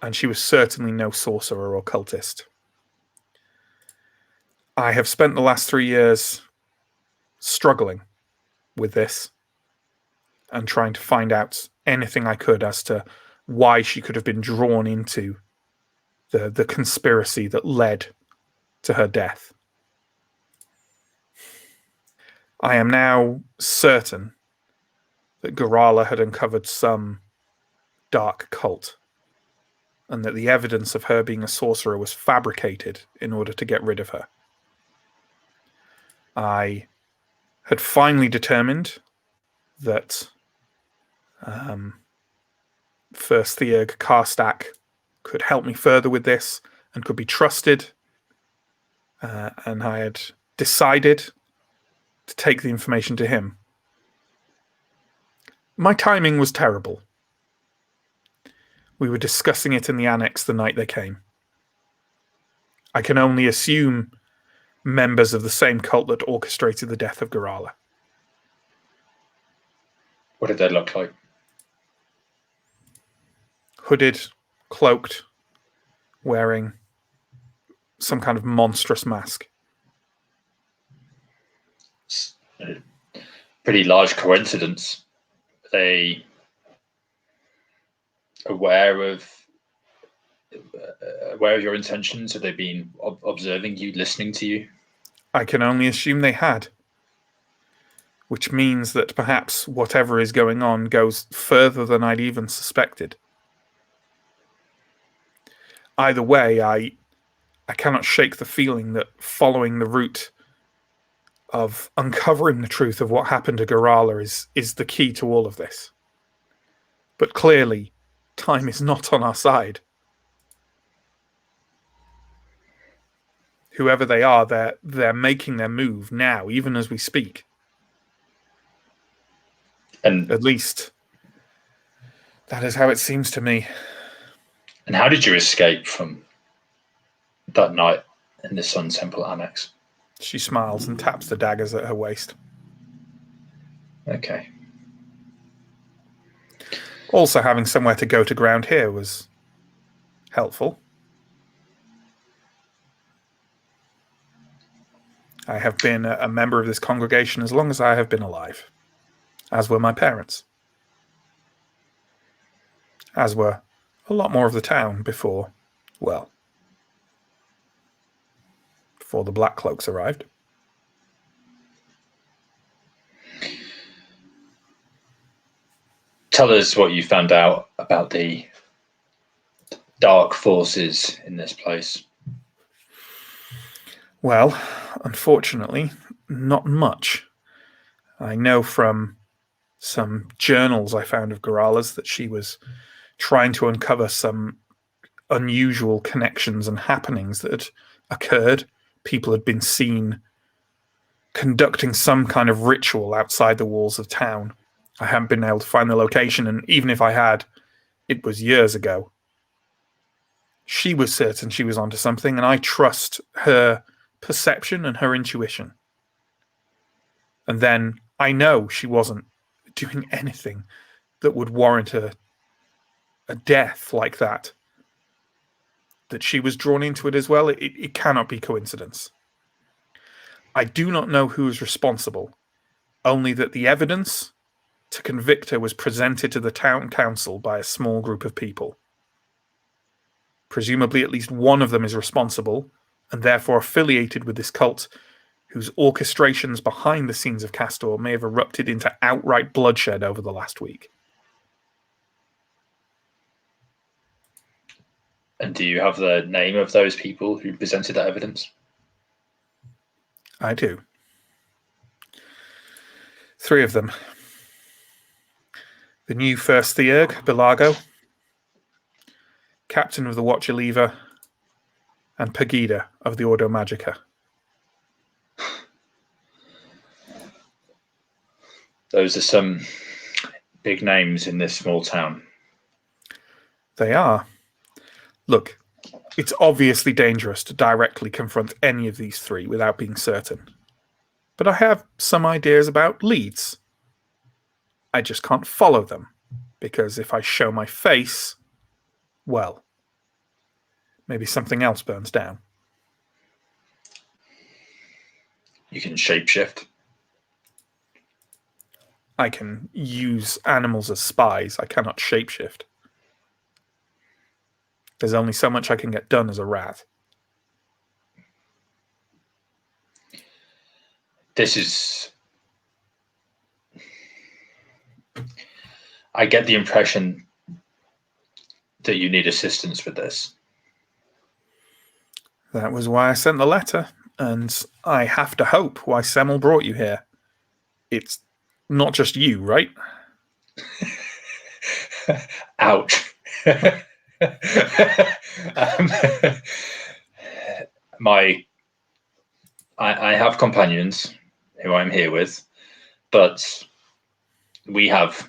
and she was certainly no sorcerer or cultist. I have spent the last 3 years struggling with this and trying to find out anything I could as to why she could have been drawn into the conspiracy that led to her death. I am now certain that Garala had uncovered some dark cult, and that the evidence of her being a sorcerer was fabricated in order to get rid of her. I had finally determined that First Theurg Karstak could help me further with this and could be trusted, and I had decided to take the information to him. My timing was terrible. We were discussing it in the annex the night they came. I can only assume members of the same cult that orchestrated the death of Garala. What did they look like? Hooded, cloaked, wearing some kind of monstrous mask. It's a pretty large coincidence. Are they aware of your intentions? Have they been observing you, listening to you? I can only assume they had. Which means that perhaps whatever is going on goes further than I'd even suspected. Either way, I cannot shake the feeling that following the route of uncovering the truth of what happened to Garala is the key to all of this. But clearly, time is not on our side. Whoever they are, they're making their move now, even as we speak. And at least that is how it seems to me. And how did you escape from that night in the Sun Temple Annex? She smiles and taps the daggers at her waist. Okay. Also, having somewhere to go to ground here was helpful. I have been a member of this congregation as long as I have been alive, as were my parents. As were a lot more of the town before the Black Cloaks arrived. Tell us what you found out about the dark forces in this place. Well, unfortunately, not much. I know from some journals I found of Garala's that she was trying to uncover some unusual connections and happenings that had occurred. People had been seen conducting some kind of ritual outside the walls of town. I haven't been able to find the location, and even if I had, it was years ago. She was certain she was onto something, and I trust her perception and her intuition. And then I know she wasn't doing anything that would warrant a death like that. That she was drawn into it as well, it cannot be coincidence. I do not know who is responsible, only that the evidence to convict her was presented to the town council by a small group of people. Presumably at least one of them is responsible, and therefore affiliated with this cult, whose orchestrations behind the scenes of Kastor may have erupted into outright bloodshed over the last week. And do you have the name of those people who presented that evidence? I do. 3 of them. The new First Theurg, Bilago, Captain of the Watcher Lever, and Pegida of the Ordo Magica. Those are some big names in this small town. They are. Look, it's obviously dangerous to directly confront any of these 3 without being certain. But I have some ideas about leads. I just can't follow them, because if I show my face, well, maybe something else burns down. You can shapeshift. I can use animals as spies. I cannot shapeshift. There's only so much I can get done as a rat. This is... I get the impression that you need assistance with this. That was why I sent the letter, and I have to hope why Semmel brought you here. It's not just you, right? Ouch. I have companions who I'm here with, but we have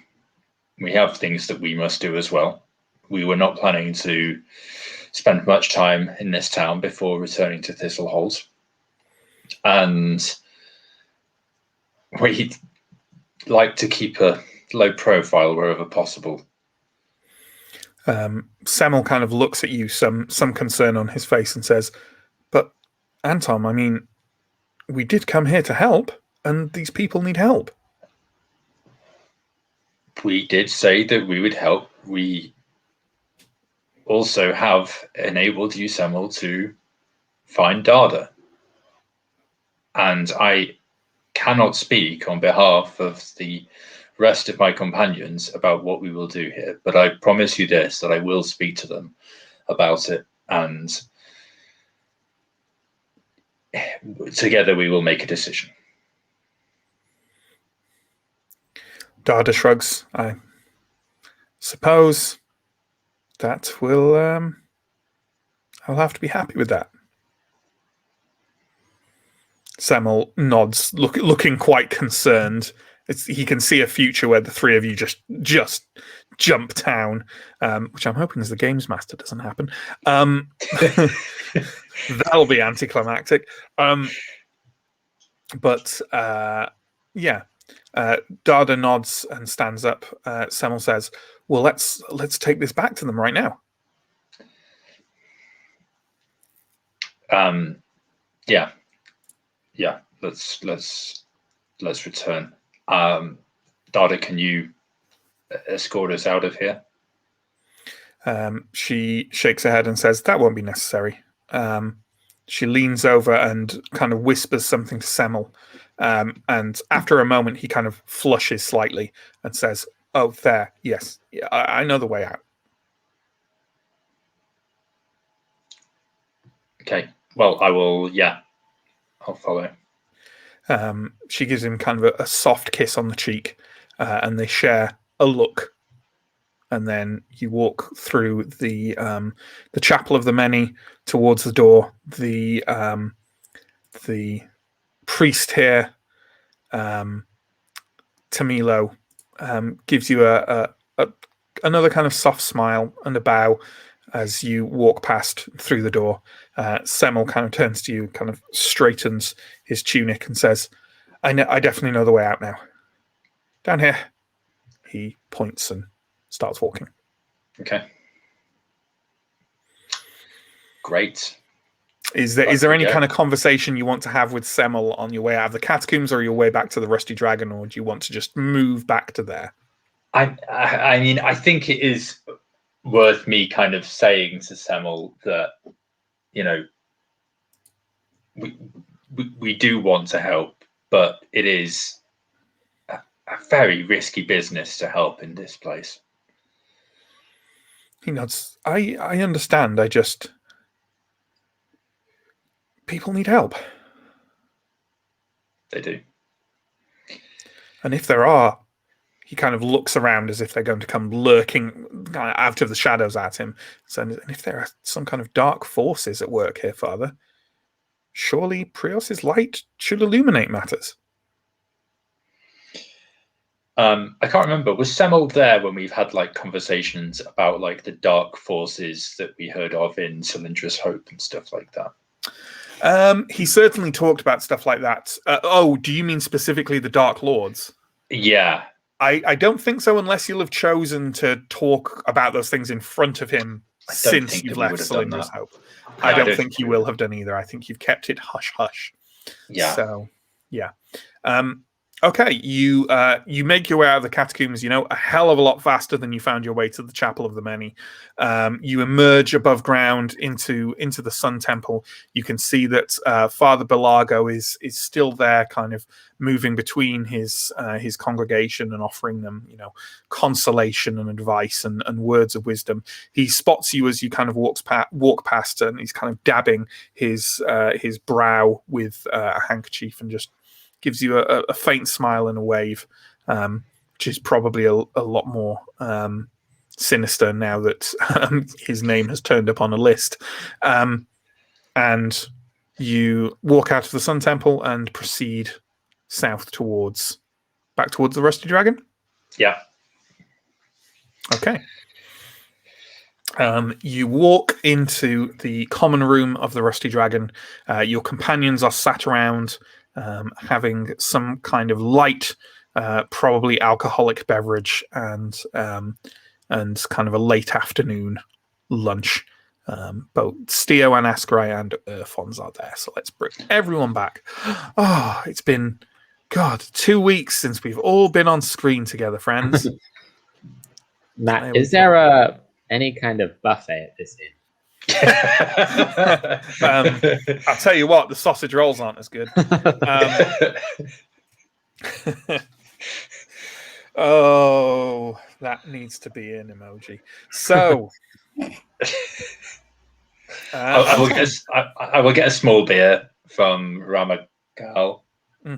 things that we must do as well. We were not planning to spend much time in this town before returning to Thistlehold, and we'd like to keep a low profile wherever possible. Semmel kind of looks at you, some concern on his face, and says, "But Anton, I mean, we did come here to help, and these people need help." We did say that we would help. We also have enabled you, Semmel, to find Dada. And I cannot speak on behalf of the rest of my companions about what we will do here, but I promise you this, that I will speak to them about it, and together we will make a decision. Dada shrugs. I suppose that will... I'll have to be happy with that. Semmel nods, looking quite concerned. He can see a future where the 3 of you just jump town, which I'm hoping as the games master doesn't happen. That'll be anticlimactic. But yeah, Dada nods and stands up. Semmel says, "Well, let's take this back to them right now." Yeah. Let's return. Dada, can you escort us out of here? She shakes her head and says, "That won't be necessary." She leans over and kind of whispers something to Semmel. And after a moment, he kind of flushes slightly and says, "Oh, there, yes. Yeah, I know the way out." Okay. Well, I will, I'll follow. She gives him kind of a soft kiss on the cheek, and they share a look. And then you walk through the Chapel of the Many towards the door. The priest here, Tamilo, gives you another kind of soft smile and a bow as you walk past through the door. Semmel kind of turns to you, kind of straightens his tunic and says, I definitely know the way out now. Down here." He points and starts walking. Okay. Great. Is there any kind of conversation you want to have with Semmel on your way out of the catacombs, or your way back to the Rusty Dragon, or do you want to just move back to there? I mean, I think it is worth me kind of saying to Semmel that, you know, we do want to help, but it is a very risky business to help in this place. He nods. I understand. People need help. They do. And if there are, he kind of looks around as if they're going to come lurking kind of out of the shadows at him. So, and if there are some kind of dark forces at work here, Father, surely Prios's light should illuminate matters. I can't remember. Was Semmel there when we've had like conversations about like the dark forces that we heard of in Cylindrous Hope and stuff like that? He certainly talked about stuff like that. Do you mean specifically the Dark Lords? Yeah. I don't think so, unless you'll have chosen to talk about those things in front of him since you've left Cylindrous Hope. Yeah, I don't think you will have done either. I think you've kept it hush-hush. Yeah. So, yeah. Okay, you make your way out of the catacombs, a hell of a lot faster than you found your way to the Chapel of the Many. You emerge above ground into the Sun Temple. You can see that Father Belago is still there, kind of moving between his congregation and offering them, consolation and advice and words of wisdom. He spots you as you kind of walk past, and he's kind of dabbing his brow with a handkerchief and just gives you a faint smile and a wave, which is probably a lot more sinister now that his name has turned up on a list. And you walk out of the Sun Temple and proceed south back towards the Rusty Dragon? Yeah. Okay. You walk into the common room of the Rusty Dragon. Your companions are sat around having some kind of light, probably alcoholic beverage and kind of a late afternoon lunch. Both Steo and Askray and Fons are there, so let's bring everyone back. Oh, it's been, 2 weeks since we've all been on screen together, friends. Matt, is there any kind of buffet at this inn? I'll tell you what, the sausage rolls aren't as good. Oh, that needs to be an emoji. So I will get a small beer from Ramagal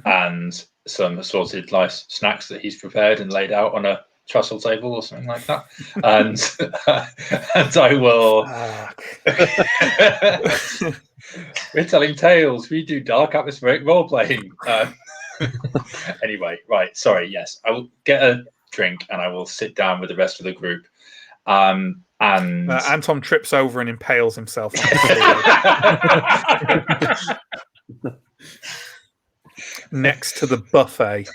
and some assorted nice snacks that he's prepared and laid out on a trestle table or something like that, and I will. We're telling tales. We do dark atmospheric role playing. Anyway, right. Sorry. Yes, I will get a drink and I will sit down with the rest of the group. And Anton trips over and impales himself. Next to the buffet.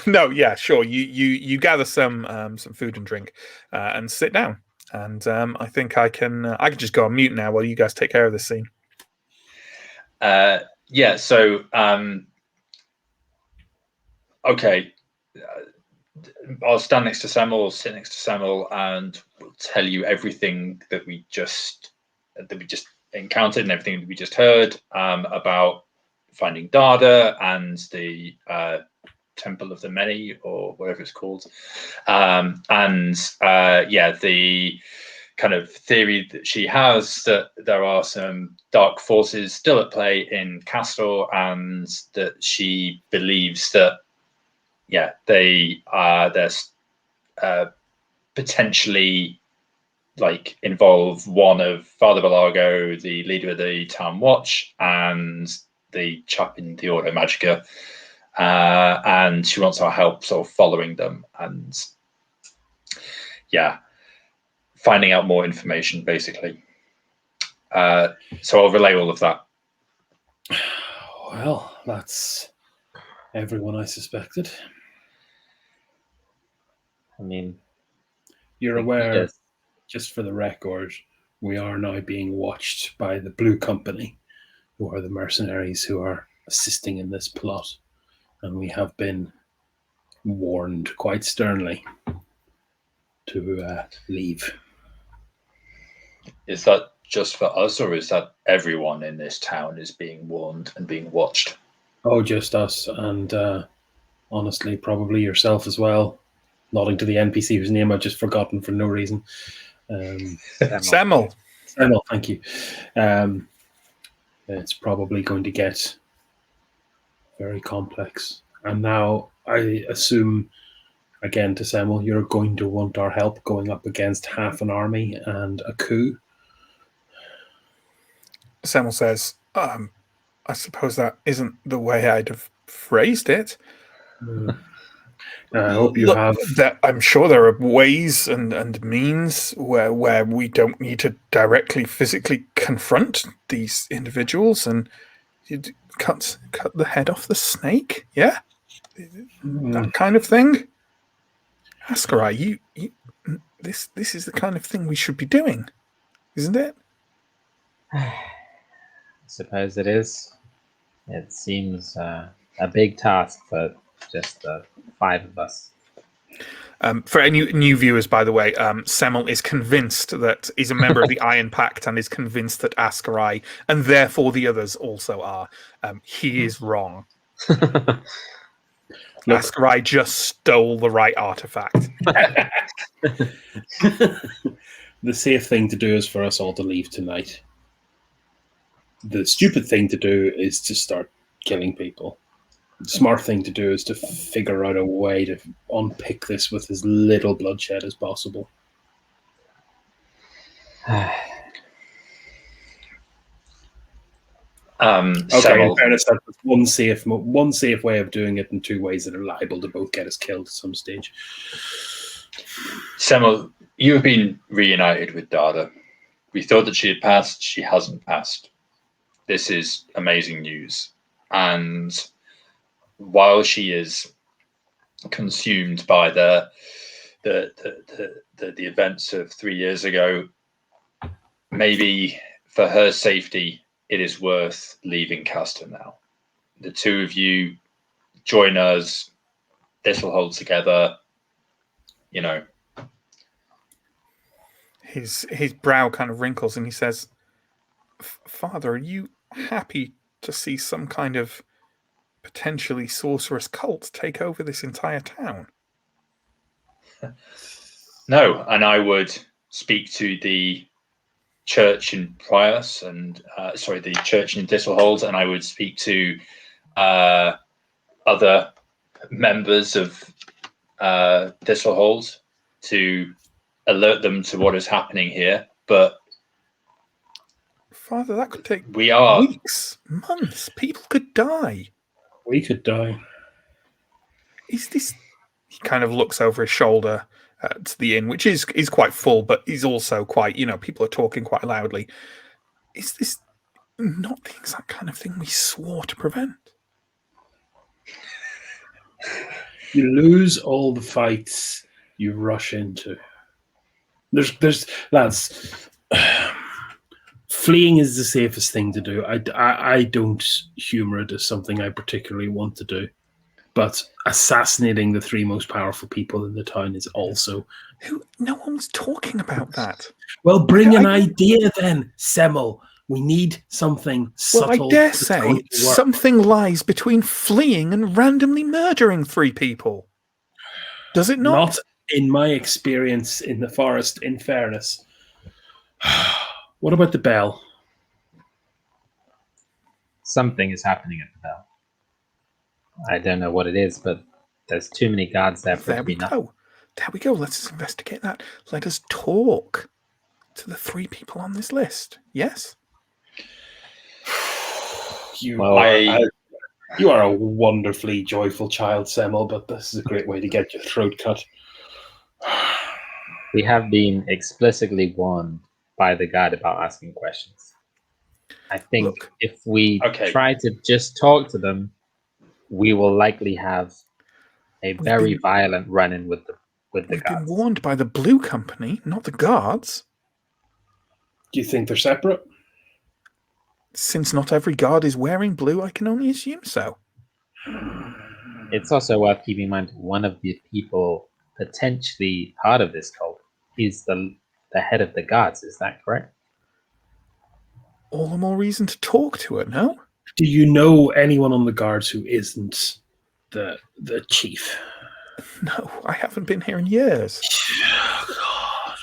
No, yeah, sure. You gather some food and drink and sit down. And I think I can just go on mute now while you guys take care of this scene. Yeah. So okay. I'll stand next to Semmel, sit next to Semmel, and we'll tell you everything that we just encountered and everything that we just heard about finding Dada and the Temple of the Many, or whatever it's called, the kind of theory that she has that there are some dark forces still at play in Kastor, and that she believes that they potentially like involve one of Father Belago, the leader of the Town Watch, and the chap in the Ordo Magica, and she wants our help sort of following them and finding out more information basically. So I'll relay all of that. Well, that's everyone I suspected. I mean, you're aware, just for the record, we are now being watched by the Blue Company, who are the mercenaries who are assisting in this plot. And we have been warned quite sternly to leave. Is that just for us, or is that everyone in this town is being warned and being watched? Oh, just us, and honestly, probably yourself as well. Nodding to the NPC whose name I've just forgotten for no reason. Semmel. Semmel, thank you. It's probably going to get very complex. And now I assume, again to Semmel, you're going to want our help going up against half an army and a coup. Semmel says, I suppose that isn't the way I'd have phrased it. I hope you have. I'm sure there are ways and means where we don't need to directly physically confront these individuals and cut the head off the snake. Yeah, that kind of thing. Askarai, you this is the kind of thing we should be doing, isn't it? I suppose it is. It seems a big task for just the 5 of us. For any new viewers, by the way, Semmel is convinced that he's a member of the Iron Pact and is convinced that Askarai and therefore the others also are. He is wrong. Askarai just stole the right artifact. The safe thing to do is for us all to leave tonight. The stupid thing to do is to start killing people. The smart thing to do is to figure out a way to unpick this with as little bloodshed as possible. Okay, In fairness, that's one safe way of doing it, and 2 ways that are liable to both get us killed at some stage. Semmel, you have been reunited with Dada. We thought that she had passed. She hasn't passed. This is amazing news. And while she is consumed by the events of 3 years ago, maybe for her safety, it is worth leaving Kastor now. The 2 of you join us. This will hold together. You know. His brow kind of wrinkles and he says, Father, are you happy to see some kind of potentially sorcerous cult take over this entire town? No, and I would speak to the church in Prius and the church in Thistlehold, and I would speak to other members of Thistlehold to alert them to what is happening here. But Father, that could take weeks, months. People could die. We could die. Is this? He kind of looks over his shoulder to the inn, which is quite full, but he's also quite, people are talking quite loudly. Is this not the exact kind of thing we swore to prevent? You lose all the fights you rush into. There's lads. Fleeing is the safest thing to do. I don't humor it as something I particularly want to do. But assassinating the 3 most powerful people in the town is also... No one's talking about that. Well, bring an idea then, Semmel. We need something subtle. Well, I dare say something lies between fleeing and randomly murdering 3 people. Does it not? Not in my experience in the forest, in fairness. What about the bell? Something is happening at the bell. I don't know what it is, but there's too many guards there for it to be nothing. There we go. Let's investigate that. Let us talk to the 3 people on this list. Yes? You are a wonderfully joyful child, Semmel, but this is a great way to get your throat cut. We have been explicitly warned by the guard about asking questions. I think if we try to just talk to them, we will likely have a very violent run-in with the guards. We've been warned by the Blue Company, not the guards. Do you think they're separate? Since not every guard is wearing blue, I can only assume so. It's also worth keeping in mind one of the people potentially part of this cult he's the head of the guards. Is that correct? All the more reason to talk to her, no? Do you know anyone on the guards who isn't the chief? No, I haven't been here in years. God.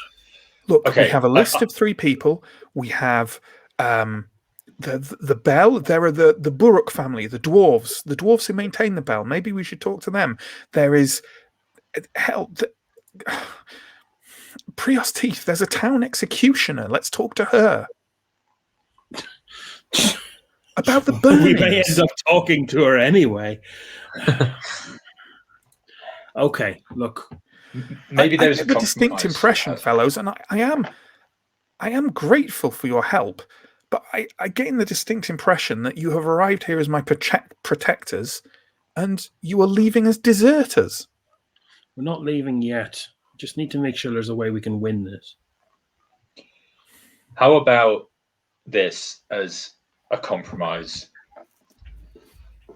Look, Okay, we have a list of 3 people. We have the bell. There are the Buruk family, the dwarves who maintain the bell. Maybe we should talk to them. There is Prios Teeth. There's a town executioner. Let's talk to her. About the burnings. We may end up talking to her anyway. Okay, look. Maybe I there's get the distinct impression, fellows, and I am grateful for your help, but I gain the distinct impression that you have arrived here as my protectors, and you are leaving as deserters. We're not leaving yet. Just need to make sure there's a way we can win this. How about this as a compromise?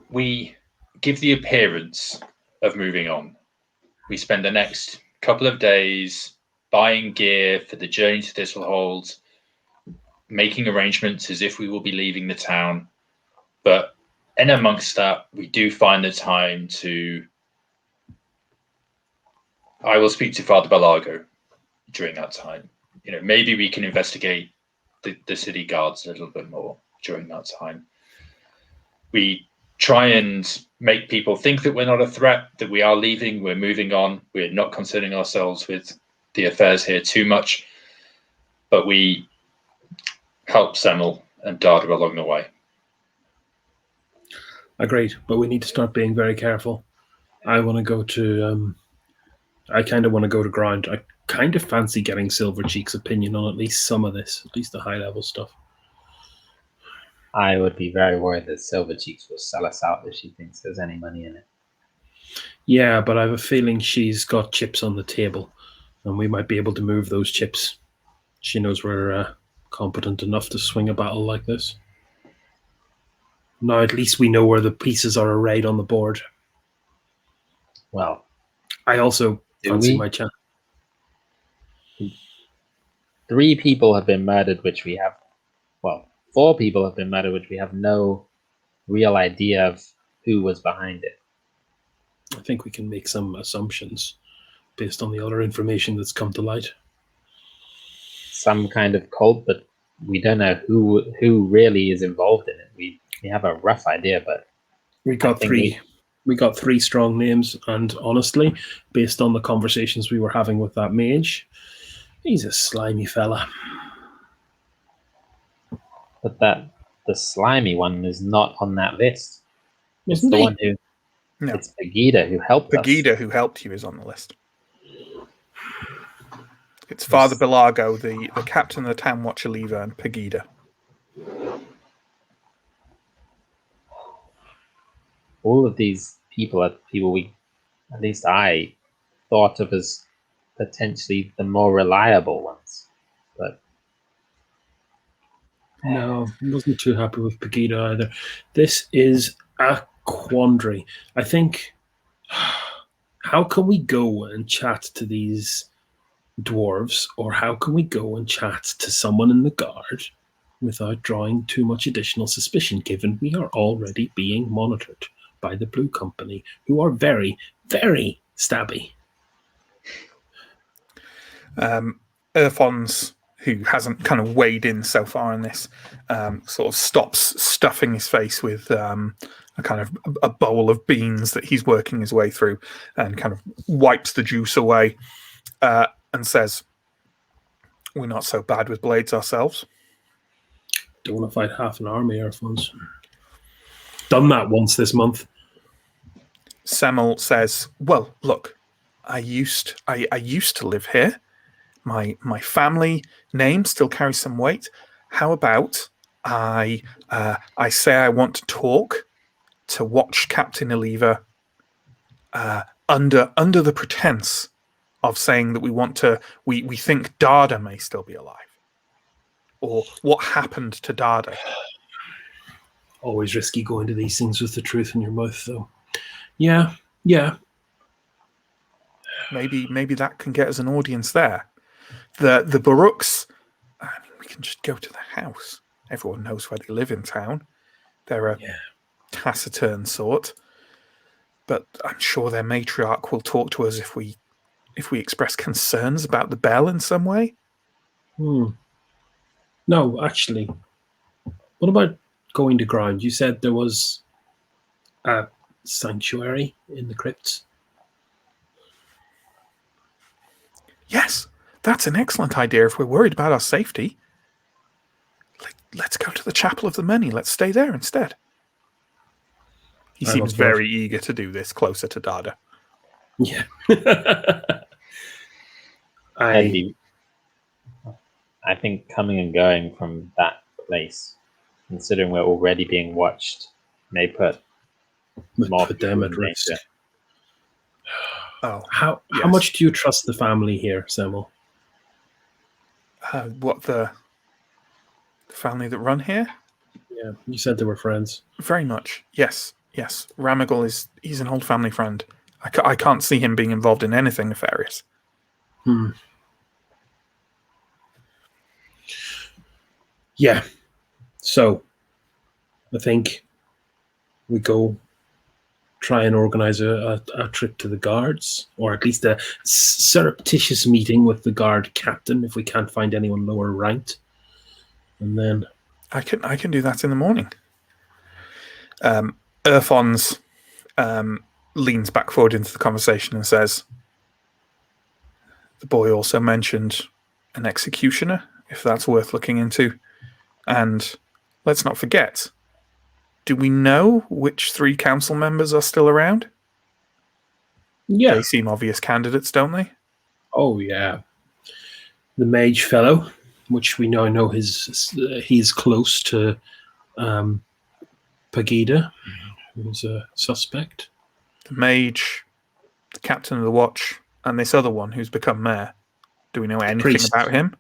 We give the appearance of moving on. We spend the next couple of days buying gear for the journey to Thistlehold, making arrangements as if we will be leaving the town. But in amongst that, we do find the time to... I will speak to Father Balago during that time. Maybe we can investigate the city guards a little bit more during that time. We try and make people think that we're not a threat, that we are leaving, we're moving on, we're not concerning ourselves with the affairs here too much, but we help Semmel and Dada along the way. Agreed, but we need to start being very careful. I want to go to... I kind of want to go to ground. I kind of fancy getting Silvercheek's opinion on at least some of this, at least the high-level stuff. I would be very worried that Silvercheeks will sell us out if she thinks there's any money in it. Yeah, but I have a feeling she's got chips on the table, and we might be able to move those chips. She knows we're competent enough to swing a battle like this. Now at least we know where the pieces are arrayed on the board. Well, I also fancy my chance. 3 people have been murdered, which we have... Well, 4 people have been murdered, which we have no real idea of who was behind it. I think we can make some assumptions based on the other information that's come to light. Some kind of cult, but we don't know who really is involved in it. We have a rough idea, but we got 3. We got 3 strong names, and honestly, based on the conversations we were having with that mage, he's a slimy fella. But the slimy one is not on that list. It's Wasn't the he? one who... No. It's Pegida who helped us. Pegida, who helped you, is on the list. It's Father Balago, the captain of the town watcher leaver, and Pegida. All of these people are people we, at least I, thought of as potentially the more reliable ones. But No, I wasn't too happy with Pegida either. This is a quandary. I think, how can we go and chat to these dwarves, or how can we go and chat to someone in the guard without drawing too much additional suspicion, given we are already being monitored by the Blue Company, who are very, very stabby? Erfons, who hasn't kind of weighed in so far in this, sort of stops stuffing his face with a kind of a bowl of beans that he's working his way through, and kind of wipes the juice away and says, "We're not so bad with blades ourselves." Don't want to fight half an army, Erfons. Done that once this month. Semmel says, "Well, look, I used to live here. My family name still carries some weight. How about I say I want to talk to Watch Captain Eliva under the pretense of saying that we think Dada may still be alive, or what happened to Dada." Always risky going to these things with the truth in your mouth, though. Yeah. Maybe that can get us an audience there. The Baruchs, I mean, we can just go to the house. Everyone knows where they live in town. They're a taciturn sort, but I'm sure their matriarch will talk to us if we express concerns about the bell in some way. No, actually, what about going to ground? You said there was a sanctuary in the crypts. Yes, that's an excellent idea if we're worried about our safety. Let's go to the Chapel of the Many. Let's stay there instead. He seems very eager to do this closer to Dada. Yeah. I think coming and going from that place, considering we're already being watched, may put them at risk. Oh, how much do you trust the family here, Samuel? What the family that run here? Yeah, you said they were friends. Very much, yes. Ramagal he's an old family friend. I can't see him being involved in anything nefarious. Yeah. So, I think we go try and organize a trip to the guards, or at least a surreptitious meeting with the guard captain if we can't find anyone lower ranked. And then I can do that in the morning. Erfons leans back forward into the conversation and says, the boy also mentioned an executioner, if that's worth looking into. And let's not forget, do we know which 3 council members are still around? Yeah. They seem obvious candidates, don't they? Oh, yeah. The mage fellow, which we now know he's close to Pagida, who's a suspect. The mage, the captain of the watch, and this other one who's become mayor. Do we know anything about him?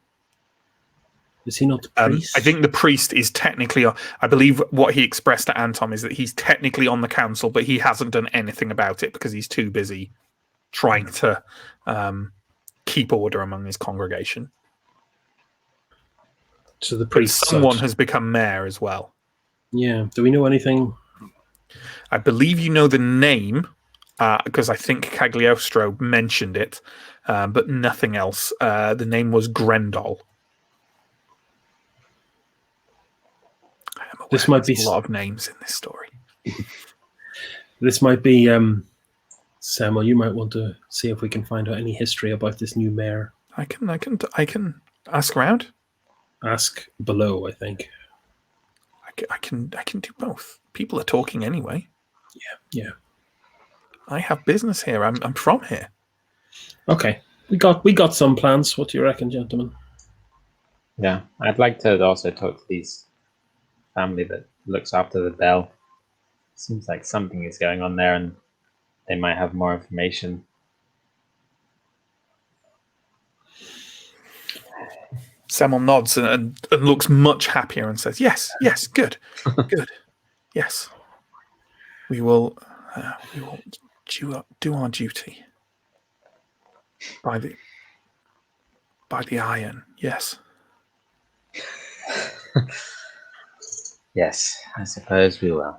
Is he not the priest? I think the priest is technically... I believe what he expressed to Anton is that he's technically on the council, but he hasn't done anything about it because he's too busy trying to keep order among his congregation. So the priest... But someone has become mayor as well. Yeah. Do we know anything? I believe you know the name, because I think Cagliostro mentioned it, but nothing else. The name was Grendel. This might be a lot of names in this story. This might be Samuel. You might want to see if we can find out any history about this new mayor. I can ask around. Ask below, I think. I can do both. People are talking anyway. Yeah. I have business here. I'm from here. Okay, we got some plans. What do you reckon, gentlemen? Yeah, I'd like to also talk to these family that looks after the bell. Seems like something is going on there, and they might have more information. Samuel nods and looks much happier and says, "Yes, good, good, yes. We will do our duty by the iron. Yes." Yes, I suppose we will.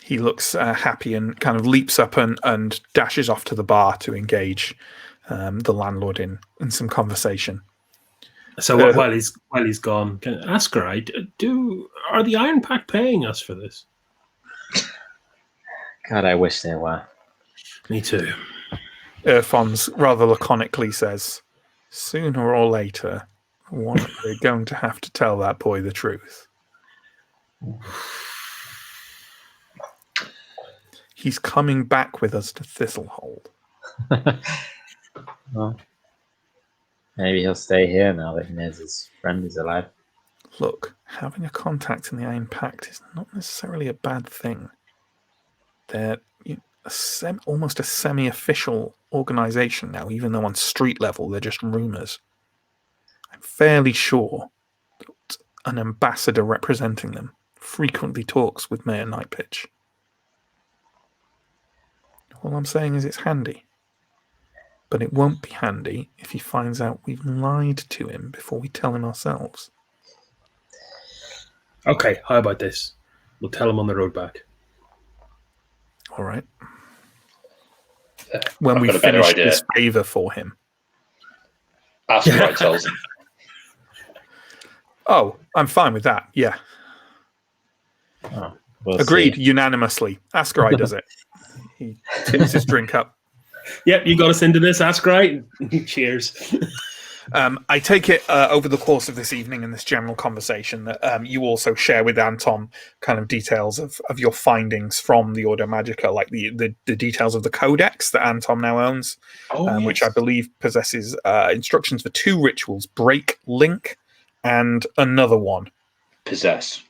He looks happy and kind of leaps up and dashes off to the bar to engage the landlord in some conversation. So while he's gone, can I ask her? Are the Iron Pack paying us for this? God, I wish they were. Me too. Erfons rather laconically says, "Sooner or later, we're going to have to tell that boy the truth." He's coming back with us to Thistlehold. Well, maybe he'll stay here now that he knows his friend is alive. Look, having a contact in the Iron Pact is not necessarily a bad thing. They're almost a semi-official organization now, even though on street level they're just rumors. I'm fairly sure that an ambassador representing them frequently talks with Mayor Nightpitch. All I'm saying is it's handy. but it won't be handy if he finds out we've lied to him before we tell him ourselves. Okay, how about this? We'll tell him on the road back. All right. When I've we got a better finish idea. this favor for him. Asteroid tells him. Oh, I'm fine with that. Yeah. Oh, we'll Agreed see. unanimously. Ascarai does it. He tips his drink up. Yep, you got us into this. That's great. Cheers. I take it over the course of this evening and this general conversation that you also share with Anton kind of details of your findings from the Ordo Magica, like the details of the codex that Anton now owns, which I believe possesses instructions for 2 rituals: break, link, and another one. Possess.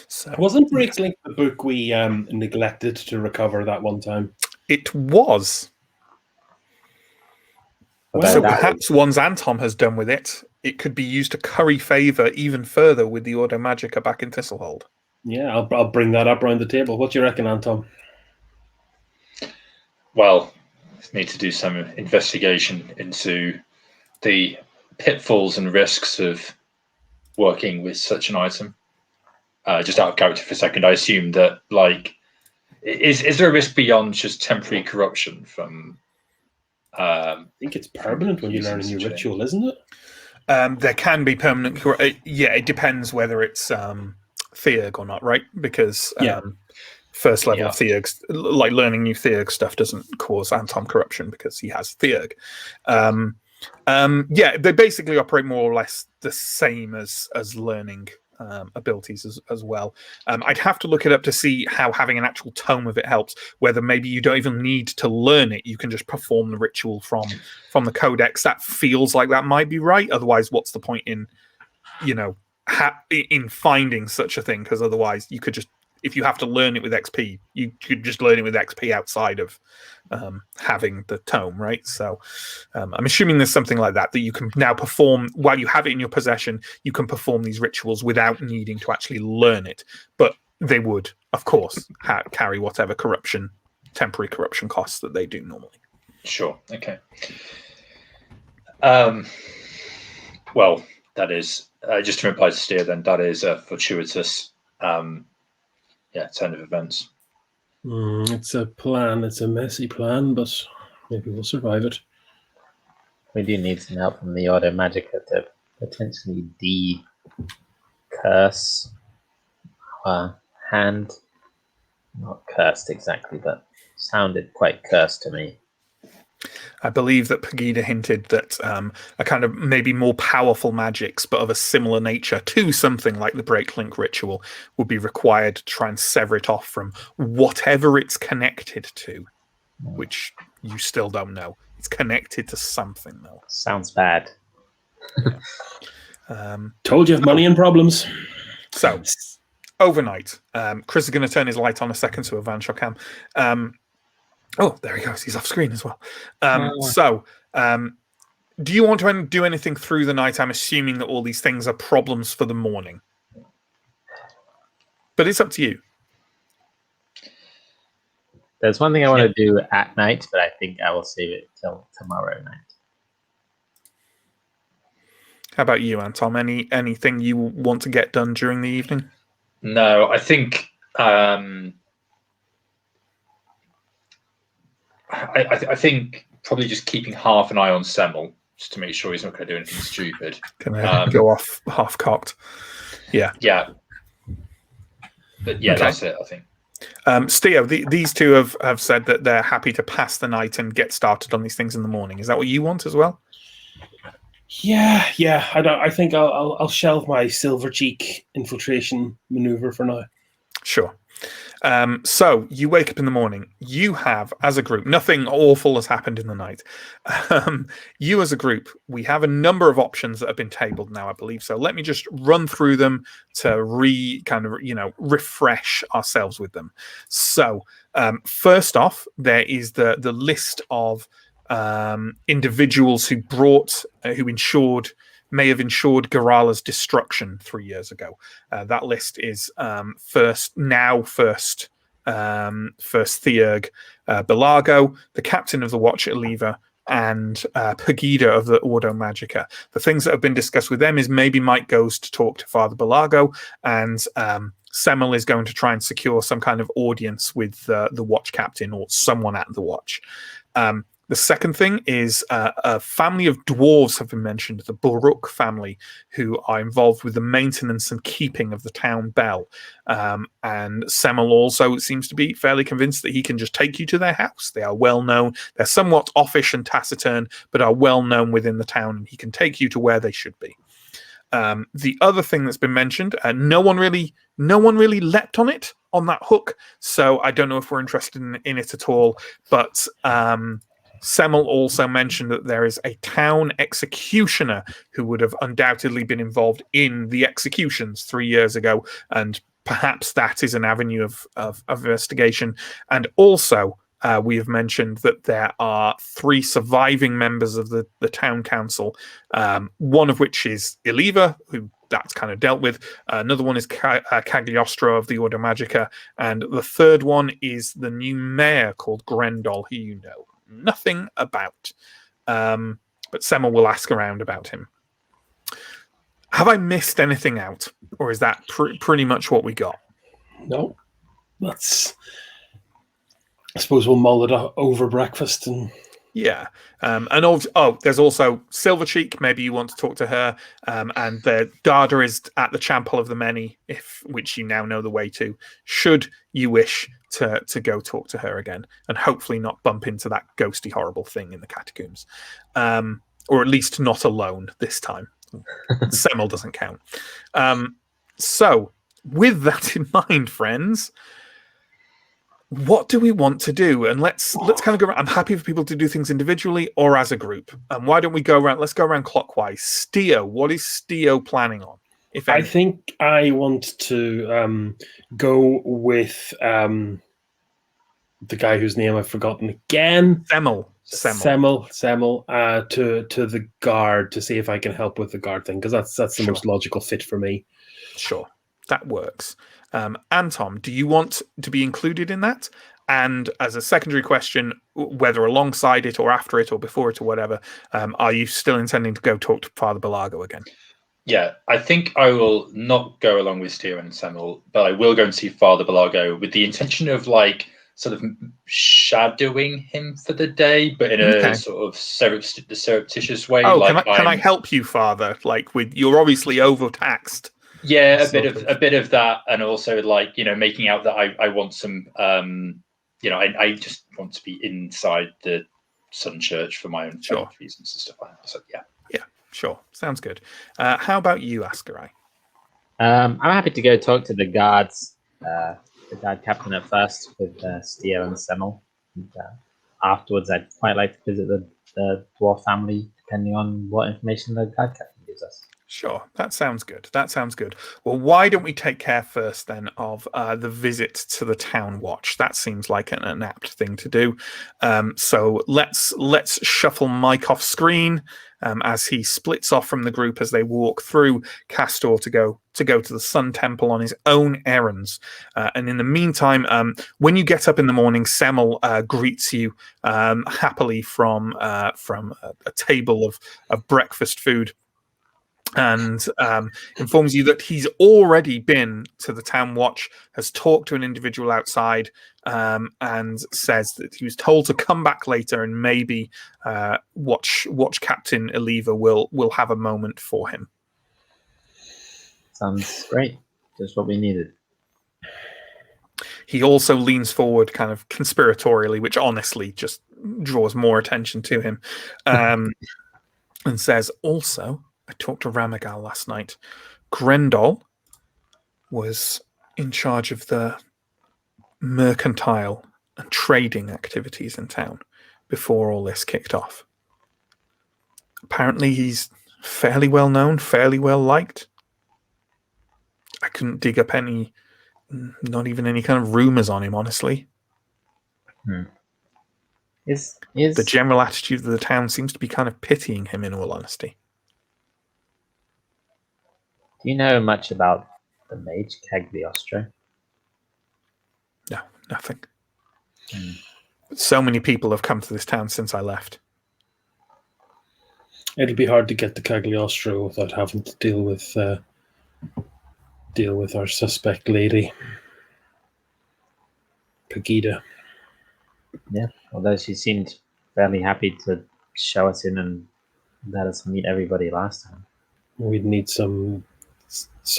So, Wasn't Breaklink the book we neglected to recover that one time? it was. About So that perhaps once Anton has done with it, it could be used to curry favour even further with the Ordo Magica back in Thistlehold. Yeah, I'll bring that up around the table. What do you reckon, Anton? Well, need to do some investigation into the pitfalls and risks of working with such an item. Just out of character for a second, I assume that, like, is there a risk beyond just temporary corruption from? I think it's permanent when you learn a new ritual, isn't it? There can be permanent. Yeah, it depends whether it's Theurg or not, right? Because first level of Theurg, like learning new Theurg stuff, doesn't cause Anton corruption because he has Theurg. Yeah, they basically operate more or less the same as learning abilities as well. I'd have to look it up to see how having an actual tome of it helps, whether maybe you don't even need to learn it, you can just perform the ritual from the codex. That feels like that might be right. Otherwise, what's the point in in finding such a thing? Because otherwise you could just, if you have to learn it with XP, you could just learn it with XP outside of having the tome, right? So I'm assuming there's something like that you can now perform while you have it in your possession. You can perform these rituals without needing to actually learn it, but they would, of course, carry whatever temporary corruption costs that they do normally. Sure. Okay. Well, that is just to reply to Steer. Then that is a fortuitous, turn of events. It's a plan. It's a messy plan, but maybe we'll survive it. We do need some help from the Ordo Magica to potentially de-curse our hand. Not cursed exactly, but sounded quite cursed to me. I believe that Pegida hinted that a kind of maybe more powerful magics, but of a similar nature to something like the Breaklink ritual, would be required to try and sever it off from whatever it's connected to, which you still don't know. It's connected to something, though. Sounds bad. Told you, money and problems. So, overnight, Chris is going to turn his light on a second to a Van Shockham. Oh, there he goes. He's off screen as well. So, do you want to do anything through the night? I'm assuming that all these things are problems for the morning. But it's up to you. There's one thing I want to do at night, but I think I will save it till tomorrow night. How about you, Anton? Anything you want to get done during the evening? No, I think I think probably just keeping half an eye on Semmel, just to make sure he's not going to do anything stupid. Gonna go off half-cocked. Yeah. Yeah. But yeah, okay. That's it, I think. Steo, these two have said that they're happy to pass the night and get started on these things in the morning. Is that what you want as well? Yeah. I think I'll shelve my silver cheek infiltration maneuver for now. Sure. So you wake up in the morning. You have, as a group, nothing awful has happened in the night. You as a group, we have a number of options that have been tabled now, I believe. So let me just run through them to refresh ourselves with them. So first off, there is the list of individuals who may have ensured Garala's destruction 3 years ago. That list is first First Theurg Belago, the captain of the Watch Eleva, and Pegida of the Ordo Magica. The things that have been discussed with them is maybe Mike goes to talk to Father Belago, and Semmel is going to try and secure some kind of audience with the Watch captain or someone at the Watch. The second thing is a family of dwarves have been mentioned, the Buruk family, who are involved with the maintenance and keeping of the town bell. And Semmel also seems to be fairly convinced that he can just take you to their house. They are well known. They're somewhat offish and taciturn, but are well known within the town, and he can take you to where they should be. The other thing that's been mentioned, no one really leapt on it, on that hook, so I don't know if we're interested in it at all, but Semmel also mentioned that there is a town executioner who would have undoubtedly been involved in the executions 3 years ago, and perhaps that is an avenue of investigation. And also, we have mentioned that there are 3 surviving members of the town council, one of which is Eleva, who that's kind of dealt with. Another one is Cagliostro of the Ordo Magica, and the third one is the new mayor called Grendel, who you know nothing about. But Semmel will ask around about him. Have I missed anything out, or is that pretty much what we got? No, that's. I suppose we'll mull it over breakfast and. Yeah, and there's also Silvercheek. Maybe you want to talk to her, and the Garda is at the Chapel of the Many, which you now know the way to. Should you wish to go talk to her again, and hopefully not bump into that ghosty, horrible thing in the catacombs, or at least not alone this time. Semmel doesn't count. So, with that in mind, friends. What do we want to do? And let's kind of go around. I'm happy for people to do things individually or as a group. Why don't we go around? Let's go around clockwise. Steo, what is Steo planning on? If I think I want to go with the guy whose name I've forgotten again. Semmel to the guard to see if I can help with the guard thing, because that's the most logical fit for me. Sure, that works. Anton, do you want to be included in that? And as a secondary question, whether alongside it or after it or before it or whatever, are you still intending to go talk to Father Belago again? Yeah, I think I will not go along with Steo and Semmel, but I will go and see Father Belago with the intention of sort of shadowing him for the day, but in a sort of surreptitious way. Oh, can I help you, Father? You're obviously overtaxed. Yeah, a bit of that, and also making out that I want some, I just want to be inside the Sun Church for my own reasons and stuff like that. So yeah, sure, sounds good. How about you, Ascarai? I'm happy to go talk to the guards, the guard captain at first with Steo and Semmel. And, afterwards, I'd quite like to visit the dwarf family, depending on what information the guard captain gives us. Sure, that sounds good. Well, why don't we take care first then of the visit to the town watch? That seems like an apt thing to do. So let's shuffle Mike off screen as he splits off from the group as they walk through Kastor to go to the Sun Temple on his own errands. And in the meantime, when you get up in the morning, Semmel greets you happily from a table of breakfast food. And informs you that he's already been to the town watch, has talked to an individual outside, and says that he was told to come back later and maybe watch Captain Eleva will have a moment for him. Sounds great. Just what we needed. He also leans forward kind of conspiratorially, which honestly just draws more attention to him, and says, also, I talked to Ramagal last night. Grendel was in charge of the mercantile and trading activities in town before all this kicked off. Apparently he's fairly well known, fairly well liked. I couldn't dig up not even any kind of rumors on him, honestly. The general attitude of the town seems to be kind of pitying him, in all honesty. Do you know much about the mage Cagliostro? Nothing. So many people have come to this town since I left. It'll be hard to get to Cagliostro without having to deal with our suspect lady, Pegida. Yeah, although she seemed fairly happy to show us in and let us meet everybody last time. We'd need some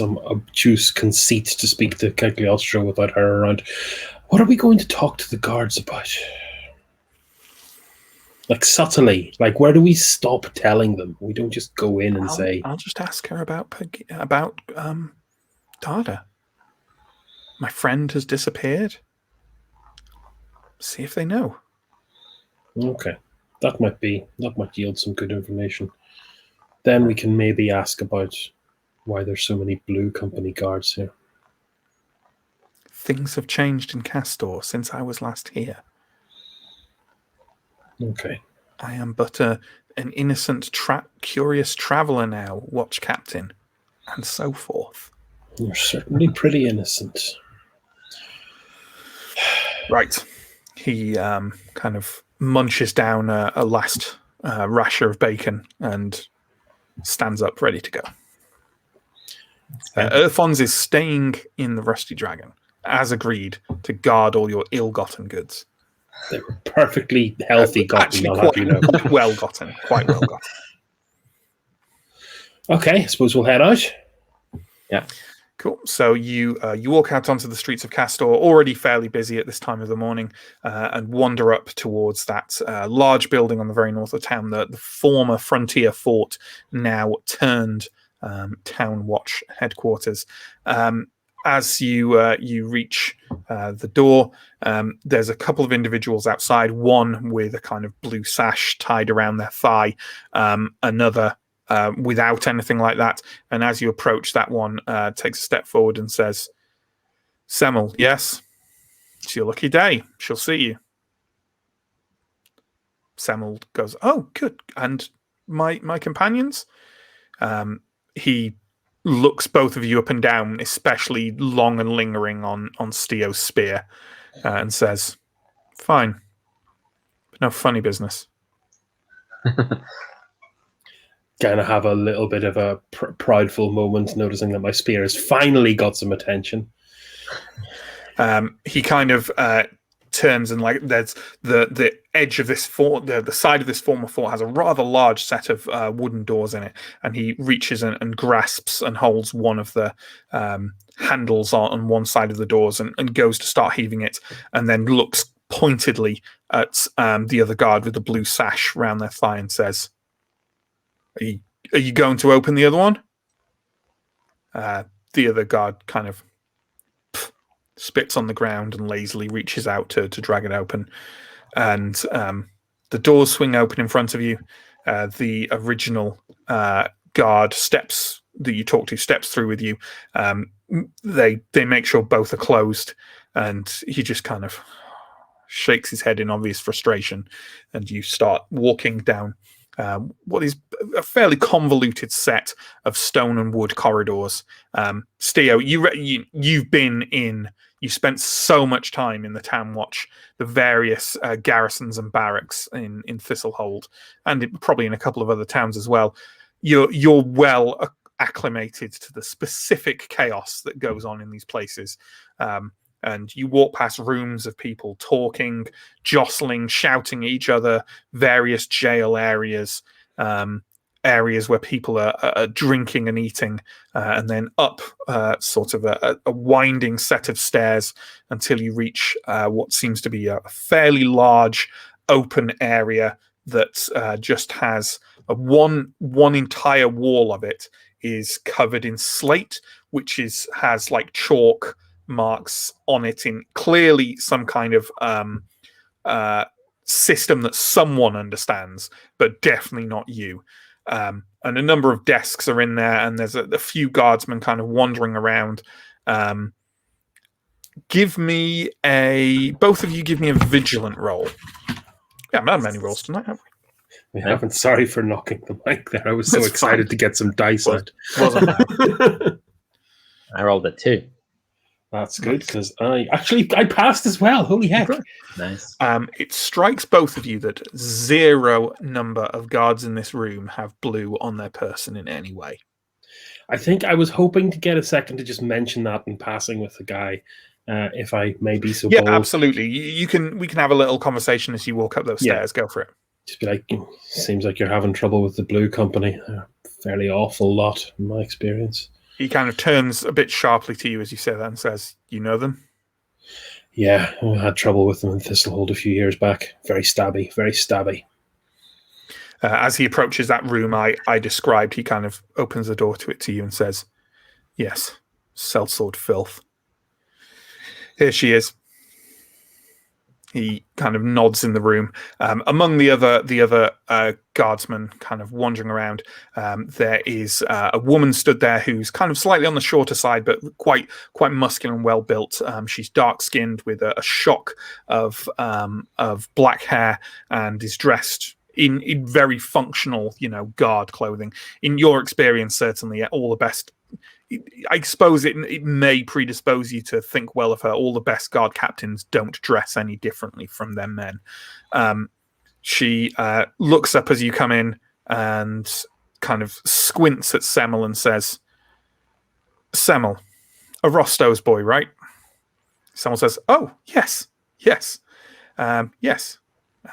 obtuse conceit to speak to Cagliostro without her around. What are we going to talk to the guards about? Like subtly, like where do we stop telling them? We don't just go in and say. I'll just ask her about Dada. My friend has disappeared. See if they know. Okay, that might yield some good information. Then we can maybe ask about why there's so many Blue Company guards here. Things have changed in Kastor since I was last here. Okay. I am but an innocent, curious traveller now, watch captain, and so forth. You're certainly pretty innocent. Right. He kind of munches down a last rasher of bacon and stands up ready to go. Earthons is staying in the Rusty Dragon, as agreed, to guard all your ill-gotten goods. They were perfectly healthy gotten, I'll have you know. Quite well gotten. Okay, I suppose we'll head out. Yeah. Cool. So you walk out onto the streets of Kastor, already fairly busy at this time of the morning, and wander up towards that large building on the very north of town, the former frontier fort, now turned town watch headquarters. As you reach the door, there's a couple of individuals outside, one with a kind of blue sash tied around their thigh, another without anything like that. And as you approach, that one takes a step forward and says, Semmel, yes? It's your lucky day. She'll see you. Semmel goes, oh, good. And my companions? He looks both of you up and down, especially long and lingering on Steo's spear, and says, fine. But no funny business. Kind of have a little bit of a prideful moment, noticing that my spear has finally got some attention. He kind of turns and there's the edge of this fort, the side of this former fort has a rather large set of wooden doors in it, and he reaches and grasps and holds one of the handles on one side of the doors and goes to start heaving it, and then looks pointedly at the other guard with the blue sash round their thigh and says, are you going to open the other one? The other guard kind of spits on the ground and lazily reaches out to drag it open. And the doors swing open in front of you. The original guard that you talk to steps through with you. They make sure both are closed, and he just kind of shakes his head in obvious frustration, and you start walking down what is a fairly convoluted set of stone and wood corridors. Steo, you spent so much time in the town watch, the various garrisons and barracks in Thistlehold, and probably in a couple of other towns as well. You're well acclimated to the specific chaos that goes on in these places. And you walk past rooms of people talking, jostling, shouting at each other, various jail areas, areas where people are drinking and eating, and then up sort of a winding set of stairs until you reach what seems to be a fairly large open area that just has one entire wall of it is covered in slate, which has like chalk marks on it in clearly some kind of system that someone understands, but definitely not you. And a number of desks are in there, and there's a few guardsmen kind of wandering around. Both of you give me a vigilant roll. Yeah, not many rolls tonight, have we? We haven't. Sorry for knocking the mic there. I was so excited to get some dice out. I rolled a 2. That's good, because I passed as well. Holy heck. Nice. It strikes both of you that zero number of guards in this room have blue on their person in any way. I think I was hoping to get a second to just mention that in passing with the guy, if I may be so bold. Yeah, absolutely. We can have a little conversation as you walk up those stairs. Go for it. Just be like, seems like you're having trouble with the blue company. Fairly awful lot, in my experience. He kind of turns a bit sharply to you as you say that and says, "You know them?" Yeah, I had trouble with them in Thistlehold a few years back. Very stabby, very stabby. As he approaches that room I described, he kind of opens the door to you and says, "Yes, sellsword filth. Here she is." He kind of nods in the room. Among the other guardsmen kind of wandering around, there is a woman stood there who's kind of slightly on the shorter side, but quite muscular and well built. She's dark skinned with a shock of black hair and is dressed in very functional, guard clothing. In your experience, certainly, all the best. I suppose it may predispose you to think well of her. All the best guard captains don't dress any differently from their men. She looks up as you come in and kind of squints at Semmel and says, "Semmel, a Rosto's boy, right?" Semmel says, "Oh, yes. Yes. Yes.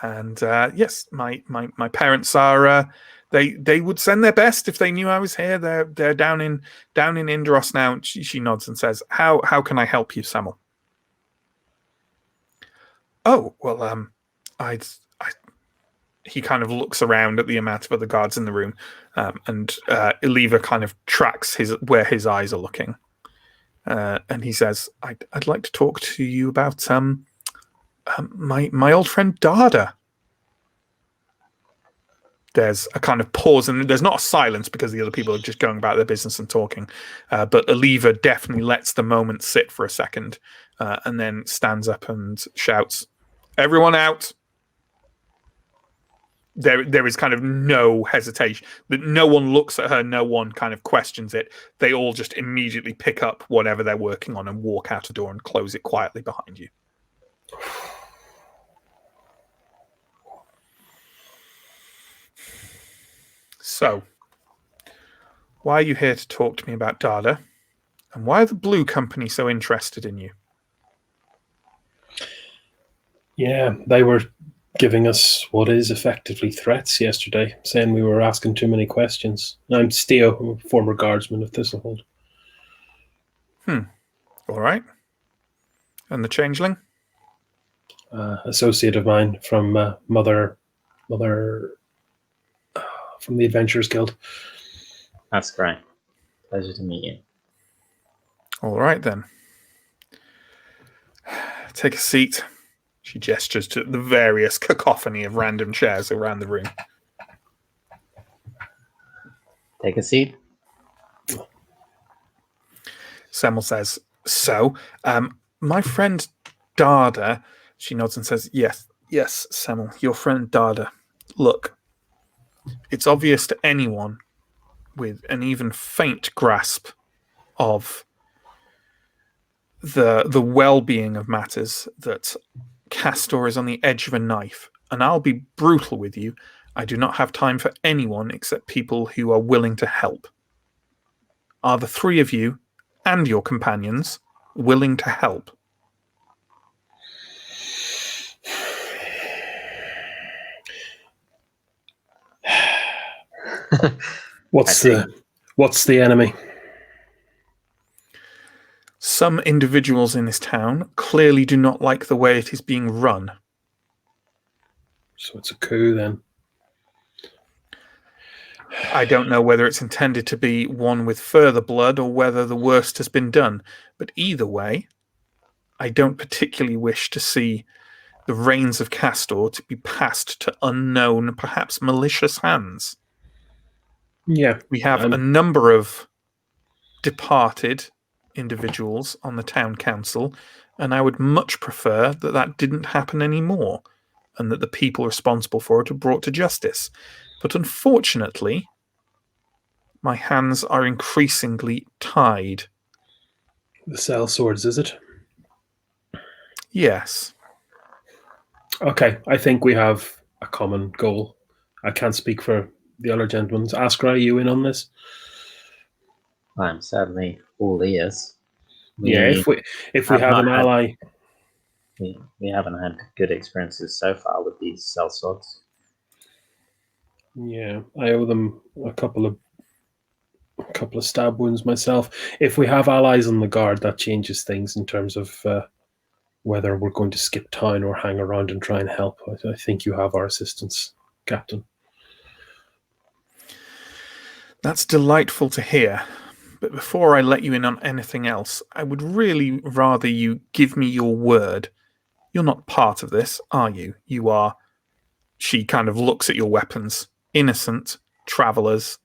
And yes, my parents are... They would send their best if they knew I was here. They're down in Indros now." She nods and says, "How can I help you, Semmel?" "Oh, well, he kind of looks around at the amount of other guards in the room, and Eliva kind of tracks where his eyes are looking, and he says, "I'd like to talk to you about my old friend Darda." There's a kind of pause, and there's not a silence because the other people are just going about their business and talking. But Eliva definitely lets the moment sit for a second, and then stands up and shouts, "Everyone out!" There is kind of no hesitation. No one looks at her. No one kind of questions it. They all just immediately pick up whatever they're working on and walk out the door and close it quietly behind you. So, why are you here to talk to me about Darda? And why are the Blue Company so interested in you? Yeah, they were giving us what is effectively threats yesterday, saying we were asking too many questions. I'm Steo, I'm a former guardsman of Thistlehold. All right. And the Changeling? Associate of mine from Mother from the Adventurers Guild. That's great. Pleasure to meet you. All right, then. Take a seat. She gestures to the various cacophony of random chairs around the room. Take a seat. Semmel says, "So, my friend Darda," she nods and says, yes, Semmel, your friend Darda. Look, it's obvious to anyone with an even faint grasp of the well-being of matters that Kastor is on the edge of a knife. And I'll be brutal with you. I do not have time for anyone except people who are willing to help. Are the three of you and your companions willing to help?" What's the enemy? Some individuals in this town clearly do not like the way it is being run. So it's a coup then. I don't know whether it's intended to be one with further blood or whether the worst has been done. But either way, I don't particularly wish to see the reins of Kastor to be passed to unknown, perhaps malicious hands. Yeah. We have a number of departed individuals on the town council, and I would much prefer that didn't happen anymore, and that the people responsible for it are brought to justice. But unfortunately, my hands are increasingly tied. The cell swords, is it? Yes. Okay, I think we have a common goal. I can't speak for the other gentlemen. Asker, are you in on this? I'm certainly all ears. Yeah, if we have an ally. We haven't had good experiences so far with these cell swords. Yeah, I owe them a couple of stab wounds myself. If we have allies on the guard, that changes things in terms of whether we're going to skip town or hang around and try and help. I think you have our assistance, Captain. That's delightful to hear. But before I let you in on anything else, I would really rather you give me your word. You're not part of this, are you? You are... She kind of looks at your weapons. Innocent travellers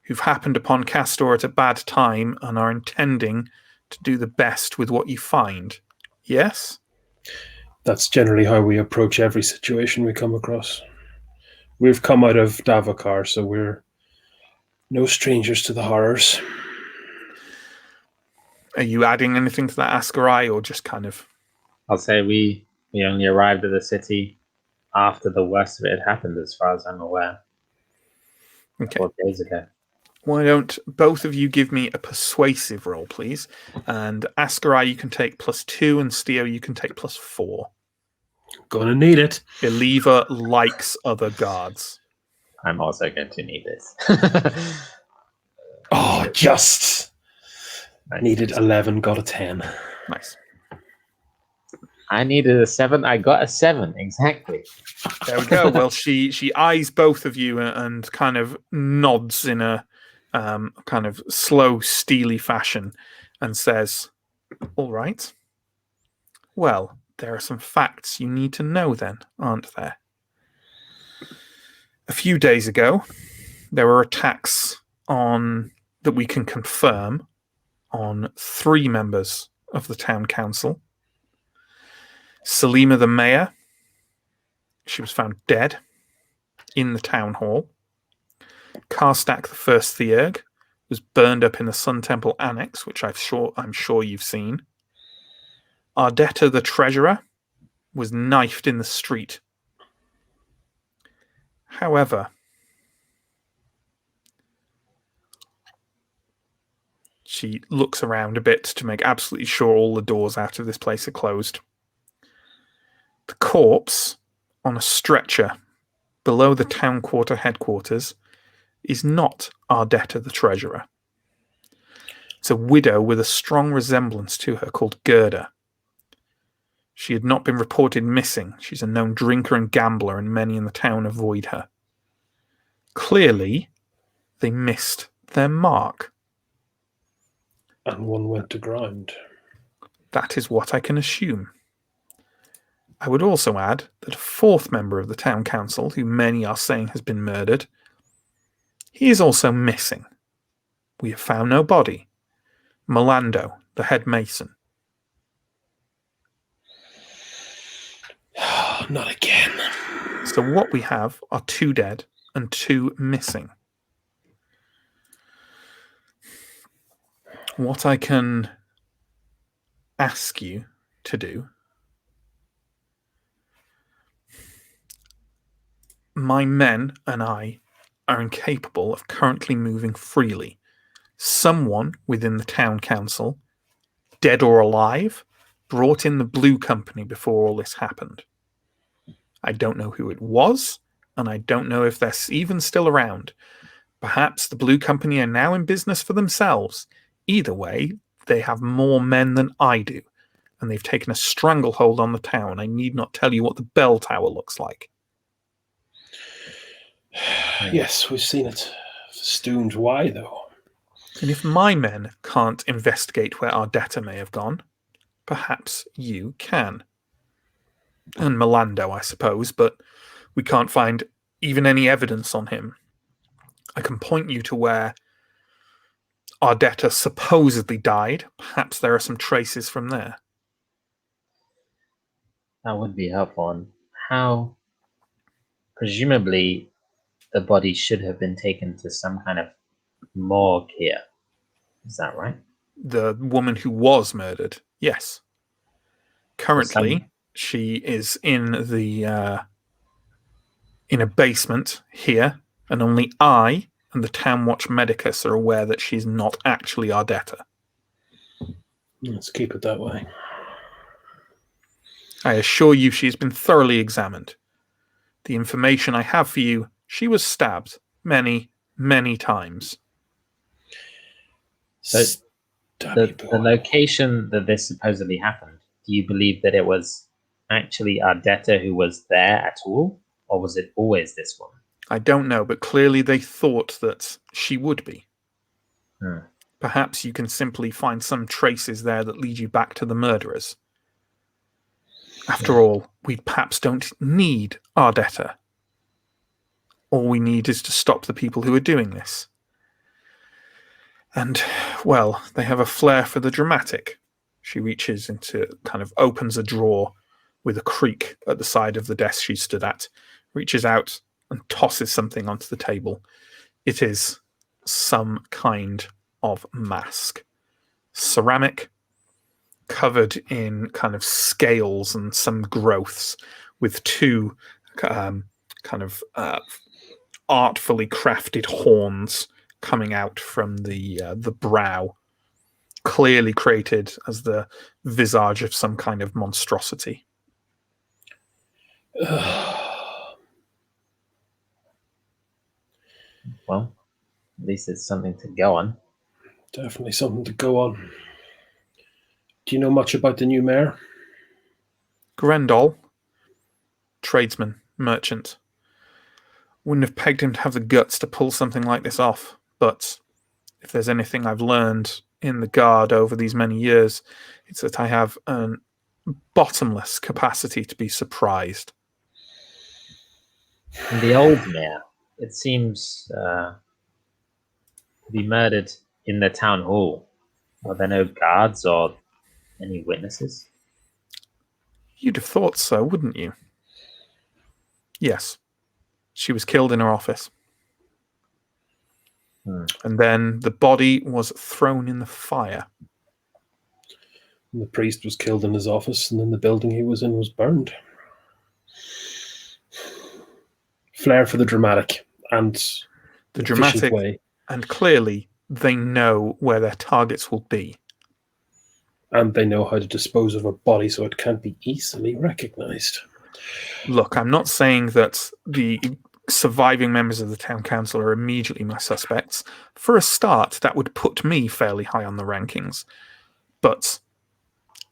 who've happened upon Kastor at a bad time and are intending to do the best with what you find. Yes? That's generally how we approach every situation we come across. We've come out of Davokar, so we're no strangers to the horrors. Are you adding anything to that, Ascarai, or just kind of... I'll say we only arrived at the city after the worst of it had happened, as far as I'm aware. Okay. 4 days ago. Why don't both of you give me a persuasive roll, please? And Ascarai, you can take +2, and Steo, you can take +4. Gonna need it. Believer likes other guards. I'm also going to need this. Oh, just needed 11, got a 10. Nice. I needed a 7. I got a 7 exactly. There we go. Well, she eyes both of you and kind of nods in a kind of slow, steely fashion and says, "All right. Well, there are some facts you need to know then, aren't there? A few days ago, there were attacks that we can confirm on 3 members of the town council. Selima the mayor, she was found dead in the town hall. Karstak the first Theurg was burned up in the Sun Temple Annex, which I'm sure you've seen. Ardetta the treasurer was knifed in the street. However, she looks around a bit to make absolutely sure all the doors out of this place are closed. The corpse on a stretcher below the town quarter headquarters is not Ardetta the treasurer. It's a widow with a strong resemblance to her called Gerda. She had not been reported missing. She's a known drinker and gambler, and many in the town avoid her. Clearly, they missed their mark. And one went to ground. That is what I can assume. I would also add that a 4th member of the town council, who many are saying has been murdered, he is also missing. We have found no body. Melando, the head mason. Not again. So what we have are 2 dead and 2 missing. What I can ask you to do... My men and I are incapable of currently moving freely. Someone within the town council, dead or alive, brought in the Blue Company before all this happened. I don't know who it was, and I don't know if they're even still around. Perhaps the Blue Company are now in business for themselves. Either way, they have more men than I do, and they've taken a stranglehold on the town. I need not tell you what the bell tower looks like. Yes, we've seen it. Festooned. Why, though? And if my men can't investigate where Ardetta may have gone, perhaps you can. And Melando, I suppose, but we can't find even any evidence on him. I can point you to where Ardetta supposedly died. Perhaps there are some traces from there. That would be helpful. And how, presumably, the body should have been taken to some kind of morgue here. Is that right? the woman who was murdered, yes. Currently, she is in the in a basement here, and only I and the Town Watch Medicus are aware that she's not actually our debtor. Let's keep it that way. I assure you she's been thoroughly examined. The information I have for you, she was stabbed many, many times. So the location that this supposedly happened, do you believe that it was actually our debtor who was there at all? Or was it always this woman? I don't know, but clearly they thought that she would be. Perhaps you can simply find some traces there that lead you back to the murderers. After all, we perhaps don't need our debtor. All we need is to stop the people who are doing this. And, well, they have a flair for the dramatic. She reaches into, kind of opens a drawer with a creak at the side of the desk she stood at, reaches out and tosses something onto the table. It is some kind of mask. Ceramic, covered in kind of scales and some growths, with two artfully crafted horns coming out from the brow, clearly created as the visage of some kind of monstrosity. Well, at least it's something to go on. Definitely something to go on. Do you know much about the new mayor? Grendel, tradesman, merchant. Wouldn't have pegged him to have the guts to pull something like this off, but if there's anything I've learned in the Guard over these many years, it's that I have a bottomless capacity to be surprised. And the old mayor, it seems to be murdered in the town hall. Are there no guards or any witnesses? You'd have thought so, wouldn't you? Yes. She was killed in her office. And then the body was thrown in the fire. And the priest was killed in his office, and then the building he was in was burned. Flair for the dramatic and the dramatic way. And clearly they know where their targets will be. And they know how to dispose of a body so it can't be easily recognized. Look, I'm not saying that the surviving members of the town council are immediately my suspects. For a start, that would put me fairly high on the rankings. But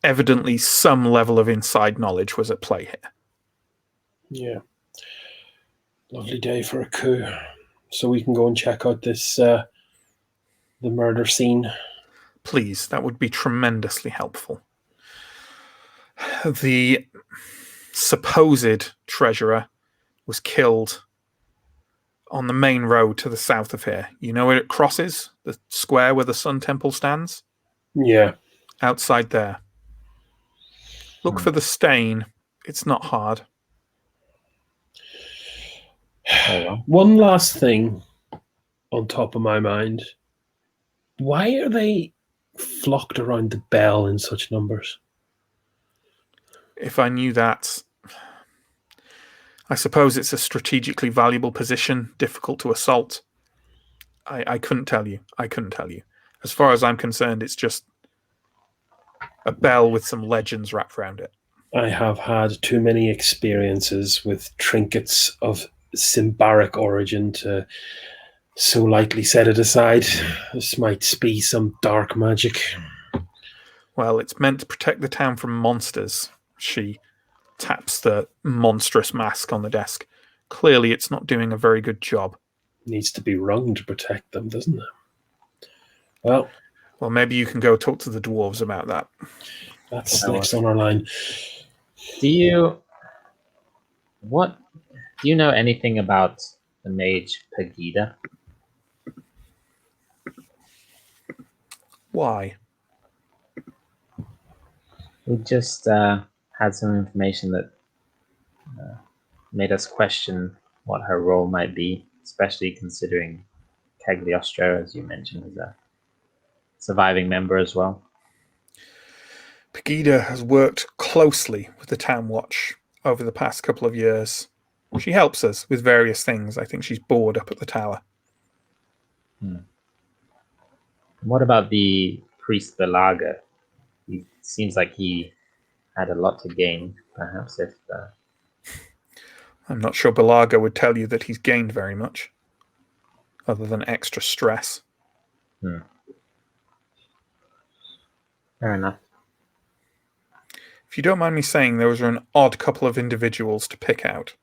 evidently some level of inside knowledge was at play here. Yeah. Lovely day for a coup. So we can go and check out this, the murder scene. Please, that would be tremendously helpful. The supposed treasurer was killed on the main road to the south of here. You know where it crosses? The square where the Sun Temple stands? Yeah. Outside there. Look for the stain. It's not hard. One last thing on top of my mind. Why are they flocked around the bell in such numbers? If I knew that, I suppose it's a strategically valuable position, difficult to assault. I couldn't tell you. As far as I'm concerned, it's just a bell with some legends wrapped around it. I have had too many experiences with trinkets of Symbaric origin to so lightly set it aside. This might be some dark magic. Well, it's meant to protect the town from monsters. She taps the monstrous mask on the desk. Clearly, it's not doing a very good job. Needs to be wrung to protect them, doesn't it? Well, maybe you can go talk to the dwarves about that. That's next on our line. Do you know anything about the mage Pegida? Why? We just had some information that made us question what her role might be, especially considering Cagliostro, as you mentioned, is a surviving member as well. Pegida has worked closely with the Town Watch over the past couple of years. She helps us with various things. I think she's bored up at the tower. What about the priest Belaga? He seems like he had a lot to gain, perhaps, if... I'm not sure Belaga would tell you that he's gained very much, other than extra stress. Fair enough. If you don't mind me saying, those are an odd couple of individuals to pick out.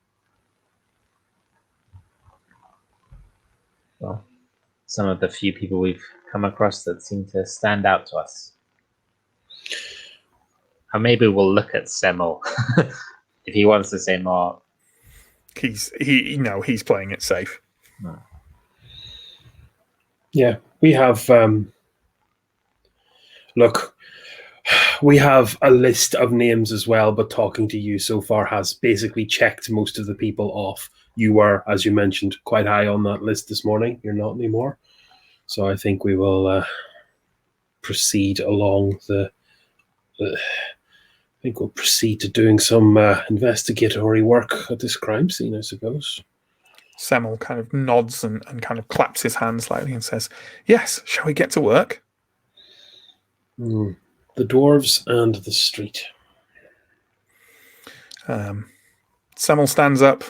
Well, some of the few people we've come across that seem to stand out to us. Or maybe we'll look at Semmel if he wants to say more. He's playing it safe. Yeah, we have. Look, we have a list of names as well, but talking to you so far has basically checked most of the people off. You were, as you mentioned, quite high on that list this morning. You're not anymore. So I think we will proceed along I think we'll proceed to doing some investigatory work at this crime scene, I suppose. Semmel kind of nods and kind of claps his hands slightly and says, "Yes, shall we get to work?" The dwarves and the street. Semmel stands up.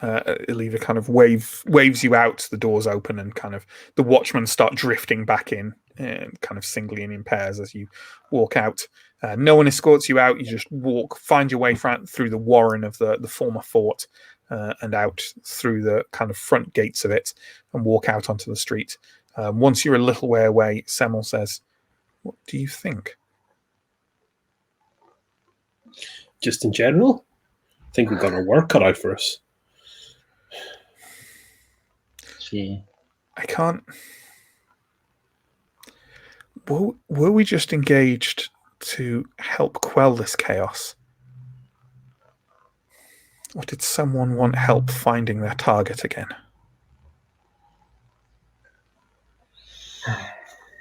Eliva kind of waves you out. The doors open and kind of the watchmen start drifting back in, kind of singly and in pairs as you walk out. No one escorts you out. You just find your way through the warren of the former fort and out through the kind of front gates of it and walk out onto the street. Once you're a little way away, Semmel says, "What do you think?" Just in general, I think we've got our work cut out for us. I can't. Were we just engaged to help quell this chaos? Or did someone want help finding their target again?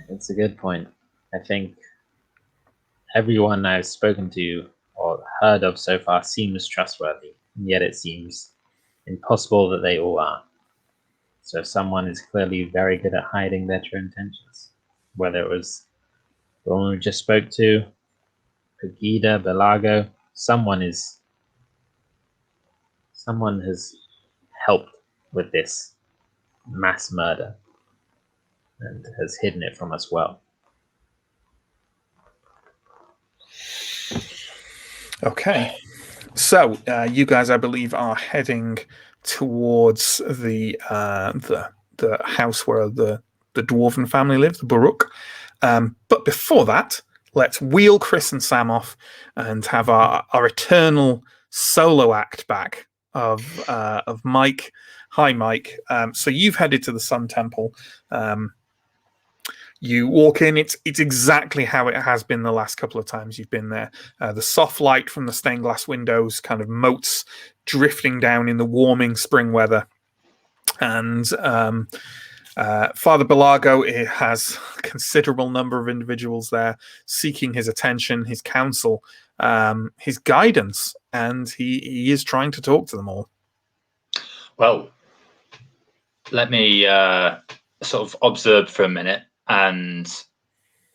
It's a good point. I think everyone I've spoken to or heard of so far seems trustworthy, and yet it seems impossible that they all are. So someone is clearly very good at hiding their true intentions. Whether it was the one we just spoke to, Pegida, Belago, someone has helped with this mass murder and has hidden it from us well. Okay. So you guys, I believe, are heading towards the house where the dwarven family live, the Baruch. But before that, let's wheel Chris and Sam off and have our eternal solo act back of Mike. Hi, Mike. So you've headed to the Sun Temple. You walk in, it's exactly how it has been the last couple of times you've been there. The soft light from the stained glass windows kind of motes drifting down in the warming spring weather. And Father Belago, it has a considerable number of individuals there seeking his attention, his counsel, his guidance, and he is trying to talk to them all. Well, let me sort of observe for a minute and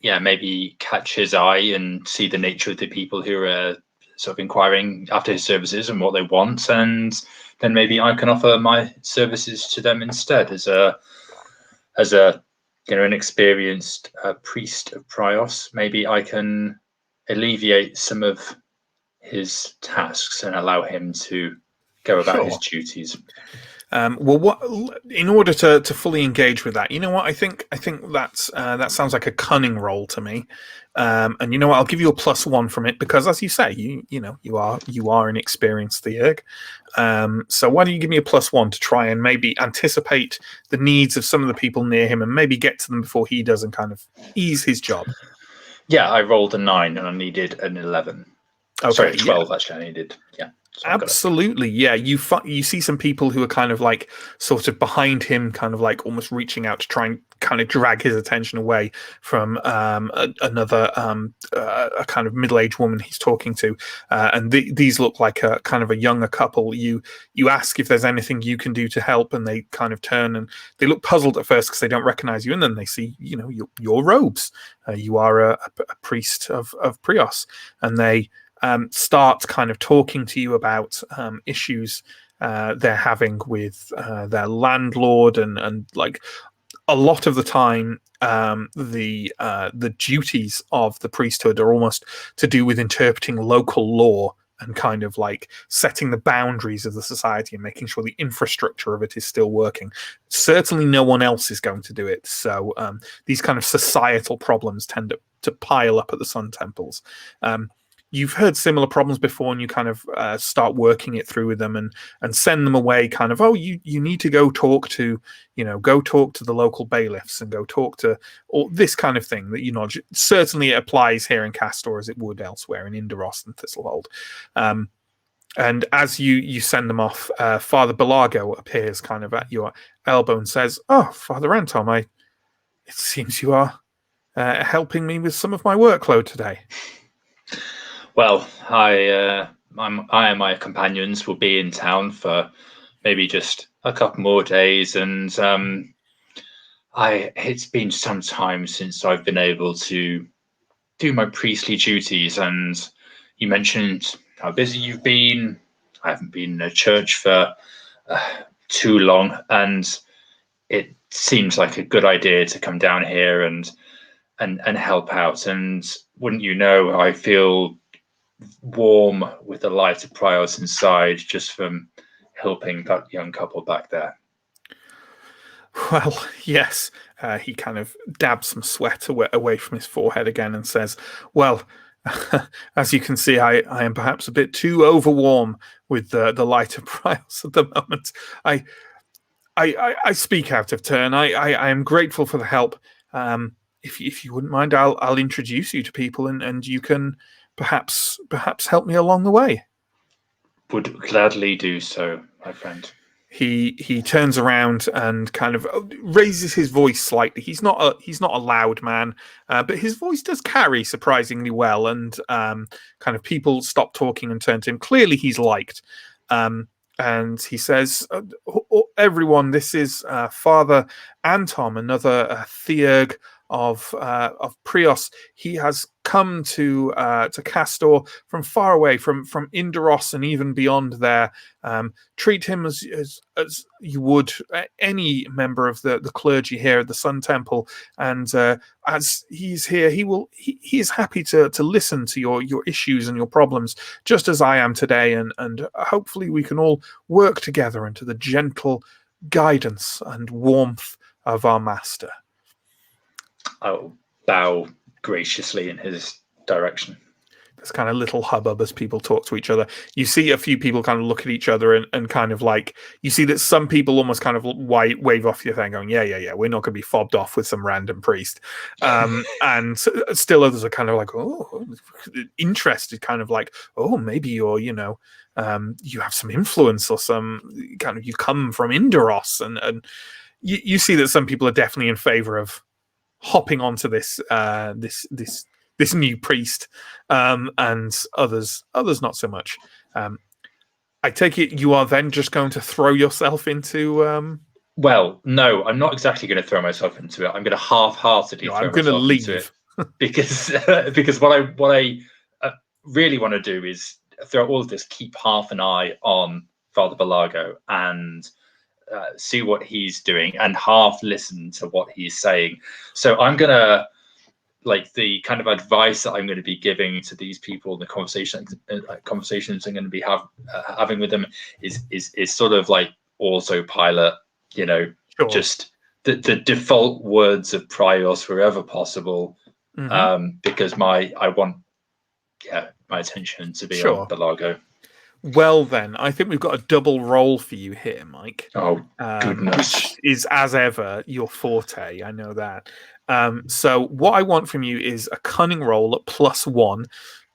maybe catch his eye and see the nature of the people who are sort of inquiring after his services and what they want, and then maybe I can offer my services to them instead as a an experienced priest of Prios. Maybe I can alleviate some of his tasks and allow him to go about his duties. In order to fully engage with that, you know what? I think that sounds like a cunning role to me. And you know what? I'll give you a +1 from it because, as you say, you are an experienced theurg. So why don't you give me a +1 to try and maybe anticipate the needs of some of the people near him and maybe get to them before he does and kind of ease his job. Yeah, I rolled a 9 and I needed an 11. Okay, sorry, 12 actually. I needed. Yeah. So I've got to- Absolutely, yeah. You see some people who are kind of like sort of behind him, kind of like almost reaching out to try and kind of drag his attention away from another a kind of middle-aged woman he's talking to, and these look like a kind of a younger couple. You ask if there's anything you can do to help, and they kind of turn and they look puzzled at first because they don't recognize you, and then they see your robes. You are a priest of Prios, and they start kind of talking to you about issues they're having with their landlord, and like a lot of the time the duties of the priesthood are almost to do with interpreting local law and kind of like setting the boundaries of the society and making sure the infrastructure of it is still working. Certainly no one else is going to do it. So these kind of societal problems tend to pile up at the Sun Temples. You've heard similar problems before, and you kind of start working it through with them and send them away kind of, oh, you need to go talk to the local bailiffs and go talk to all this kind of thing that certainly it applies here in Kastor as it would elsewhere in Inderos and Thistlehold. And as you send them off, Father Belago appears kind of at your elbow and says, "Oh, Father Anton, it seems you are helping me with some of my workload today." Well, I and my companions will be in town for maybe just a couple more days, and it's been some time since I've been able to do my priestly duties. And you mentioned how busy you've been. I haven't been in a church for too long, and it seems like a good idea to come down here and help out. And wouldn't you know, I feel warm with the light of Prios inside just from helping that young couple back there. Well, yes. He kind of dabs some sweat away from his forehead again and says, "Well, as you can see, I am perhaps a bit too overwarm with the light of Prios at the moment. I speak out of turn. I am grateful for the help. If you wouldn't mind, I'll introduce you to people, and you can perhaps help me along the way." Would gladly do so, my friend. He turns around and kind of raises his voice slightly. He's not a loud man, but his voice does carry surprisingly well, and kind of people stop talking and turn to him. Clearly, he's liked. And he says, "Everyone, this is Father Anton, another theurg of Prios. He has come to Kastor from far away, from Inderos and even beyond there. Treat him as you would any member of the clergy here at the Sun Temple. And as he's here, he is happy to listen to your issues and your problems, just as I am today. And hopefully we can all work together into the gentle guidance and warmth of our master." I'll bow graciously in his direction. There's kind of little hubbub as people talk to each other. You see a few people kind of look at each other and kind of like, you see that some people almost kind of wave off your thing going, yeah, we're not going to be fobbed off with some random priest. And still others are kind of like, oh, interested, kind of like, oh, maybe you're, you have some influence or some kind of, you come from Inderos. And you see that some people are definitely in favor of hopping onto this new priest, and others not so much. I take it you are then just going to throw yourself into. Well, no, I'm not exactly going to throw myself into it. I'm going to half-heartedly throw myself into it because what I really want to do is throughout all of this keep half an eye on Father Belago and see what he's doing and half listen to what he's saying. So I'm gonna, like, the kind of advice that I'm going to be giving to these people, the conversations I'm going to be having with them is sort of like autopilot, Sure. Just the default words of Prios wherever possible, because I want my attention to be on Belago. Well, then, I think we've got a double roll for you here, Mike. Oh, goodness. Which is, as ever, your forte. I know that. So what I want from you is a cunning roll at +1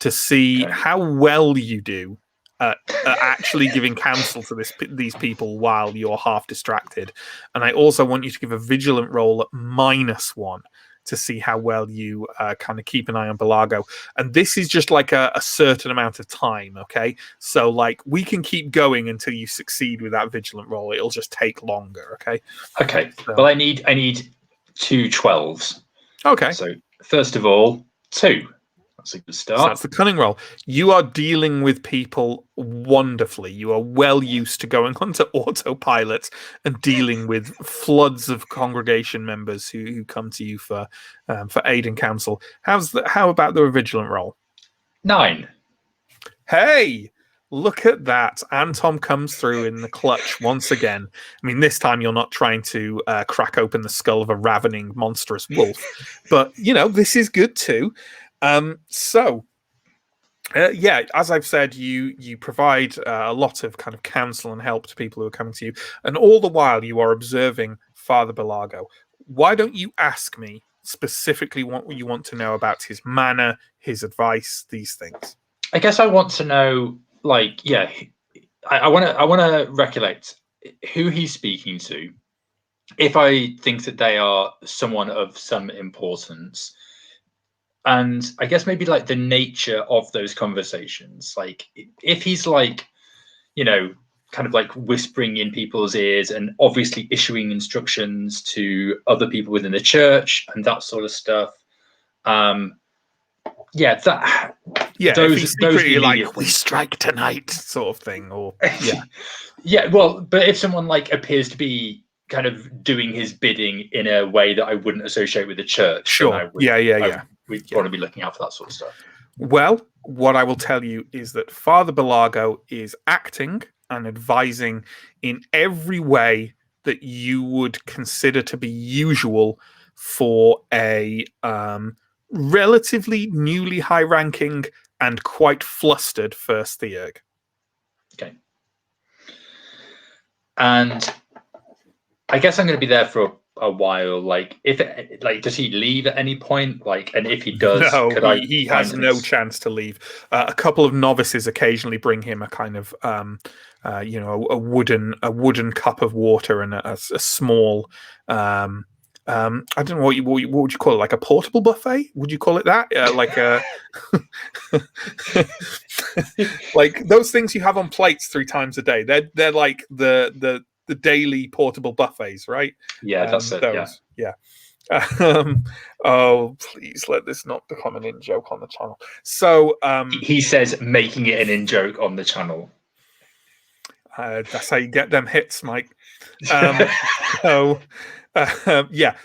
to see how well you do at actually giving counsel to these people while you're half distracted. And I also want you to give a vigilant roll at -1 to see how well you kind of keep an eye on Belago. And this is just like a certain amount of time, okay? So like we can keep going until you succeed with that vigilant roll. It'll just take longer, okay? Okay. So, Well, I need 2 12s. okay. So first of all, 2. That's a good So start. that's the cunning roll. You are dealing with people wonderfully. You are well used to going onto autopilot and dealing with floods of congregation members who come to you for aid and counsel. How about the vigilant roll? 9. Hey, look at that. Anton comes through in the clutch once again. I mean, this time you're not trying to crack open the skull of a ravening, monstrous wolf. But, this is good too. Yeah, as I've said, you provide a lot of kind of counsel and help to people who are coming to you. And all the while you are observing Father Belago. Why don't you ask me specifically what you want to know about his manner, his advice, these things? I guess I want to know, like, yeah, I want to recollect who he's speaking to. If I think that they are someone of some importance, and I guess maybe like the nature of those conversations, like if he's like, kind of like whispering in people's ears and obviously issuing instructions to other people within the church and that sort of stuff. If he's secretly like, we strike tonight sort of thing, or yeah. Well, but if someone like appears to be kind of doing his bidding in a way that I wouldn't associate with the church, sure, we'd want to be looking out for that sort of stuff. Well, what I will tell you is that Father Belago is acting and advising in every way that you would consider to be usual for a relatively newly high-ranking and quite flustered First Theurg. Okay. And I guess I'm going to be there for a while. Like, does he leave at any point? Like, and if he does, no, he has no chance to leave. A couple of novices occasionally bring him a kind of, a wooden cup of water and a small. I don't know what would you call it, like a portable buffet? Would you call it that? Like a like those things you have on plates 3 times a day. They're like the daily portable buffets, right? Yeah, that's it. Those, yeah. Oh, please let this not become an in-joke on the channel. So he says making it an in-joke on the channel. That's how you get them hits, Mike. So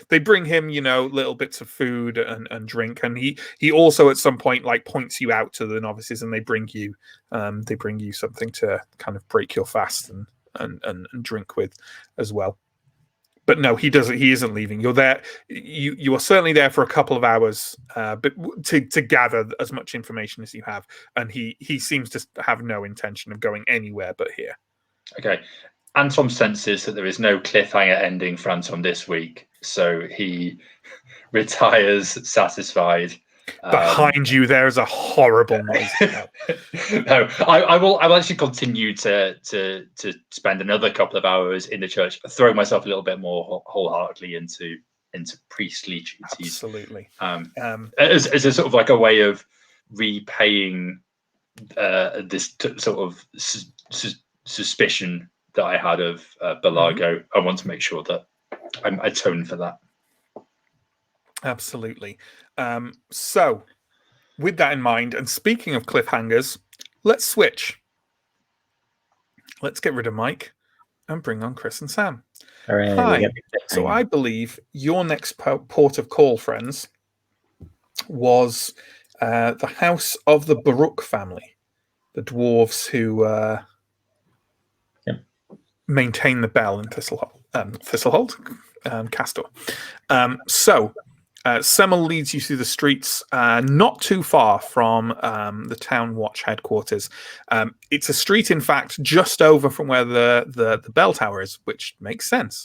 they bring him, little bits of food and drink, and he also at some point like points you out to the novices, and they bring you something to kind of break your fast and drink with as well. But no, he doesn't. He isn't leaving. You're there. You are certainly there for a couple of hours, but to gather as much information as you have. And he seems to have no intention of going anywhere but here. Okay. Anton senses that there is no cliffhanger ending for Anton this week, so he retires satisfied. Behind you, there is a horrible noise. No, I will actually continue to spend another couple of hours in the church, throw myself a little bit more wholeheartedly into priestly duties. Absolutely. As a sort of like a way of repaying this sort of suspicion that I had of Belago. Mm-hmm. I want to make sure that I atone for that. Absolutely. So, with that in mind, and speaking of cliffhangers, let's switch. Let's get rid of Mike and bring on Chris and Sam. Hooray, hi. So I believe your next port of call, friends, was the house of the Baruch family, the dwarves who maintain the bell in Thistlehold, Kastor. So Semmel leads you through the streets, not too far from the town watch headquarters. It's a street, in fact, just over from where the bell tower is, which makes sense.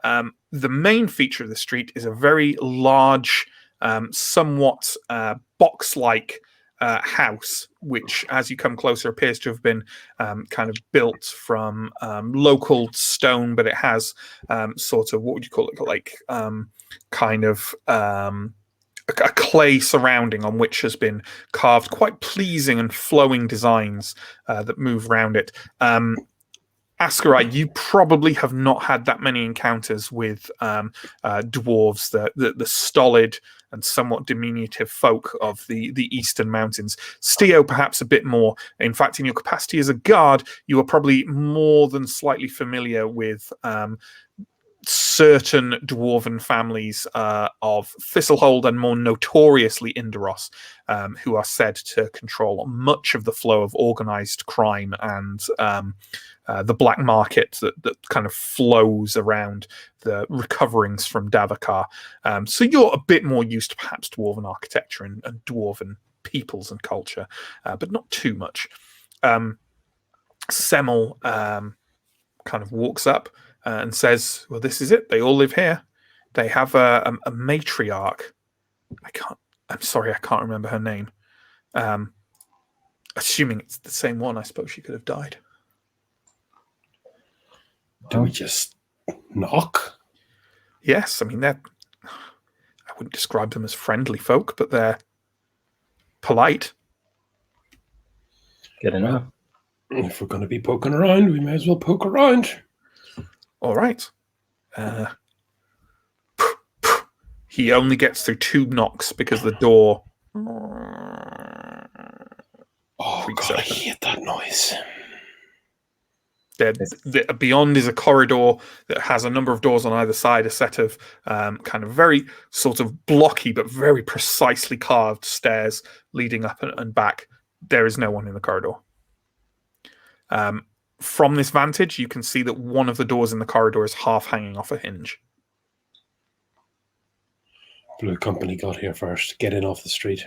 The main feature of the street is a very large, somewhat box-like house, which, as you come closer, appears to have been kind of built from local stone, but it has sort of, what would you call it, like kind of a clay surrounding on which has been carved quite pleasing and flowing designs that move around it. Ascarai, you probably have not had that many encounters with dwarves, the stolid and somewhat diminutive folk of the eastern mountains. Steo, perhaps a bit more. In fact, in your capacity as a guard, you are probably more than slightly familiar with certain dwarven families of Thistlehold and more notoriously Indaros, who are said to control much of the flow of organized crime and the black market that kind of flows around the recoverings from Davakar. So you're a bit more used to perhaps dwarven architecture and dwarven peoples and culture, but not too much. Semmel kind of walks up and says, well, this is it. They all live here. They have a matriarch. I'm sorry, I can't remember her name. Assuming it's the same one, I suppose she could have died. Do we just knock? Yes, I mean, I wouldn't describe them as friendly folk, but they're polite. Good enough. If we're going to be poking around, we may as well poke around. All right. He only gets through 2 knocks because the door. Oh, God, I hate that noise. Beyond is a corridor that has a number of doors on either side, a set of kind of very sort of blocky but very precisely carved stairs leading up and back. There is no one in the corridor. From this vantage, you can see that one of the doors in the corridor is half hanging off a hinge. Blue Company got here first. Get in off the street.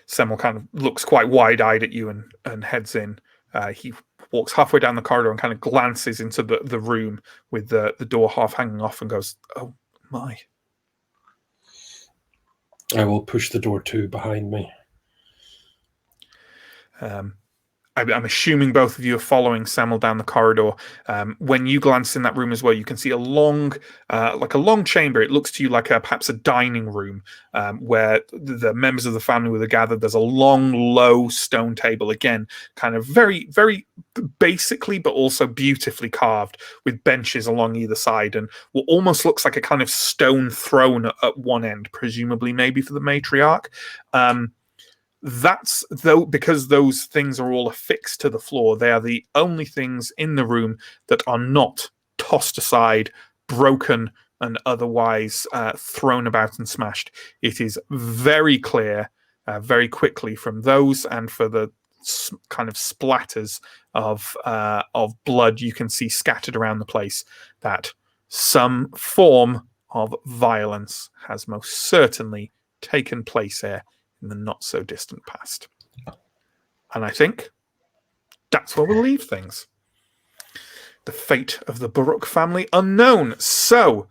Semmel kind of looks quite wide-eyed at you and heads in. He walks halfway down the corridor and kind of glances into the room with the door half hanging off and goes, oh, my. I will push the door to behind me. I'm assuming both of you are following Semmel down the corridor. When you glance in that room as well, you can see a long chamber. It looks to you like perhaps a dining room where the members of the family were gathered. There's a long, low stone table, again, kind of very, very basically, but also beautifully carved with benches along either side and what almost looks like a kind of stone throne at one end, presumably maybe for the matriarch. That's because those things are all affixed to the floor. They are the only things in the room that are not tossed aside, broken, and otherwise thrown about and smashed. It is very clear, very quickly from those, and for the kind of splatters of blood you can see scattered around the place, that some form of violence has most certainly taken place here in the not so distant past. And I think that's where we'll leave things. The fate of the Baruch family unknown. So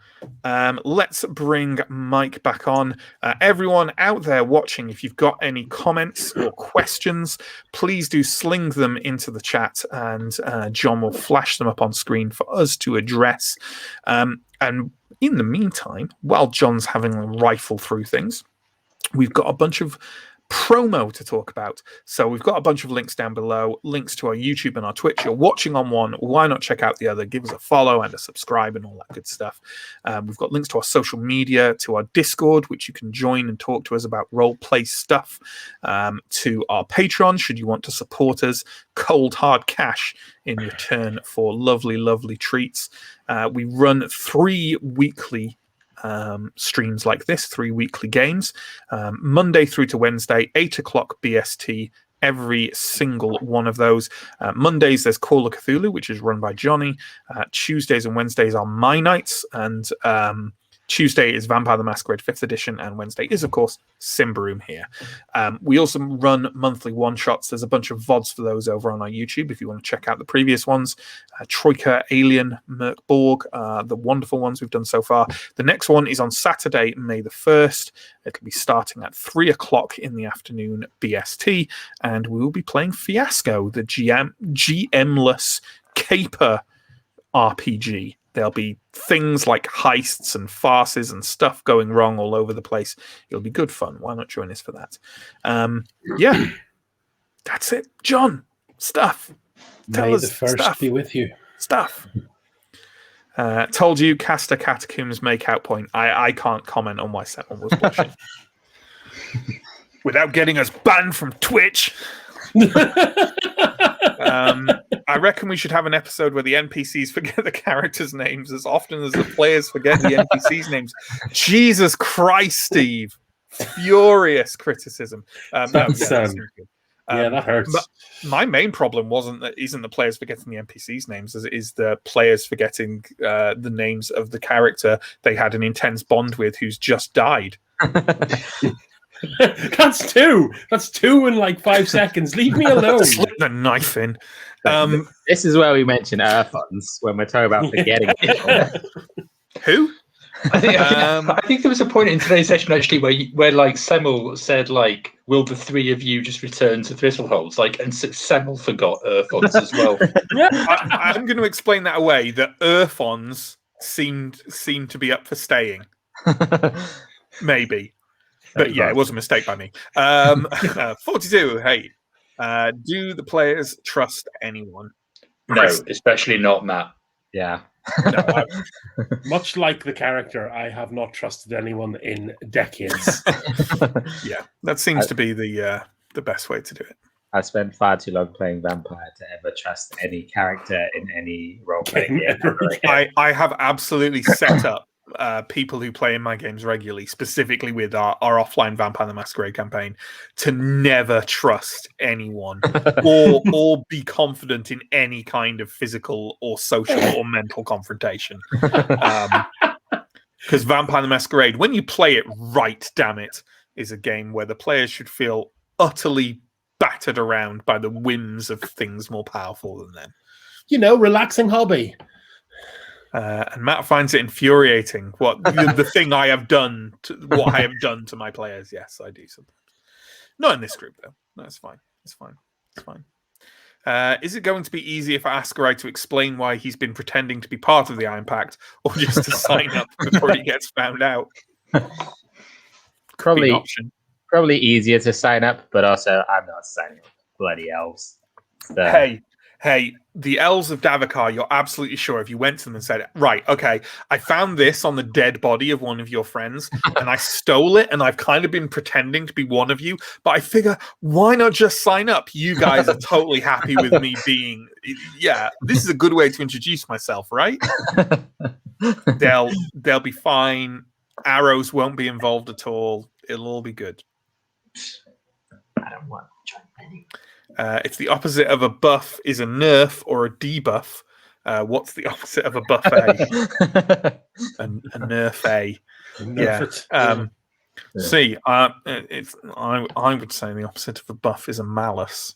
let's bring Mike back on. Everyone out there watching, if you've got any comments or questions, please do sling them into the chat, and John will flash them up on screen for us to address. And in the meantime, while John's having a rifle through things, we've got a bunch of promo to talk about. So we've got a bunch of links down below, links to our YouTube and our Twitch. You're watching on one, why not check out the other? Give us a follow and a subscribe and all that good stuff. We've got links to our social media, to our Discord, which you can join and talk to us about role play stuff, to our Patreon, should you want to support us, cold hard cash in return for lovely, lovely treats. We run 3 weekly streams like this, 3 weekly games, Monday through to Wednesday, 8 o'clock BST, every single one of those. Mondays, there's Call of Cthulhu, which is run by Johnny. Tuesdays and Wednesdays are my nights, and Tuesday is Vampire the Masquerade 5th edition, and Wednesday is, of course, Symbaroum here. We also run monthly one-shots. There's a bunch of VODs for those over on our YouTube if you want to check out the previous ones. Troika, Alien, Merc Borg, the wonderful ones we've done so far. The next one is on Saturday, May the 1st. It'll be starting at 3 o'clock in the afternoon BST, and we will be playing Fiasco, the GM-less caper RPG. There'll be things like heists and farces and stuff going wrong all over the place. It'll be good fun. Why not join us for that? Yeah, that's it. John, stuff. May the first be with you. Stuff. Told you, Kastor Catacombs makeout point. I can't comment on why someone was watching. Without getting us banned from Twitch. I reckon we should have an episode where the NPCs forget the characters' names as often as the players forget the NPCs' names. Jesus Christ, Steve. Furious criticism. That hurts. My main problem isn't the players forgetting the NPCs' names, as it is the players forgetting the names of the character they had an intense bond with who's just died. That's two. That's two in like 5 seconds. Leave me alone. Slip the knife in. This is where we mention Earthons when we're talking about forgetting people. Who? I think there was a point in today's session actually where like Semmel said like, "Will the three of you just return to Thistleholds?" Like, and Semmel forgot Earthons as well. I'm going to explain that away. That Earthons seemed to be up for staying. Maybe. But yeah, it was a mistake by me. 42. Hey, do the players trust anyone? No, especially not Matt. Yeah. No, much like the character, I have not trusted anyone in decades. Yeah, that seems to be the best way to do it. I spent far too long playing Vampire to ever trust any character in any role-playing game. I have absolutely set up people who play in my games regularly, specifically with our offline Vampire the Masquerade campaign, to never trust anyone or be confident in any kind of physical or social or mental confrontation. Because Vampire the Masquerade, when you play it right, damn it, is a game where the players should feel utterly battered around by the whims of things more powerful than them. You know, relaxing hobby. And Matt finds it infuriating. What the thing I have done, what I have done to my players. Yes, I do sometimes. Not in this group though. No, it's fine. It's fine. It's fine. Is it going to be easy if I ask Rai to explain why he's been pretending to be part of the Iron Pact, or just to sign up before he gets found out? Probably easier to sign up, but also I'm not signing up. Bloody elves. So. Hey, the elves of Davokar, you're absolutely sure if you went to them and said, right, okay, I found this on the dead body of one of your friends and I stole it and I've kind of been pretending to be one of you, but I figure, why not just sign up? You guys are totally happy with me being, yeah, this is a good way to introduce myself, right? They'll be fine. Arrows won't be involved at all. It'll all be good. I don't want to join any. If the opposite of a buff is a nerf or a debuff, what's the opposite of a buffet? a nerf A. Yeah. See, I would say the opposite of a buff is a malus.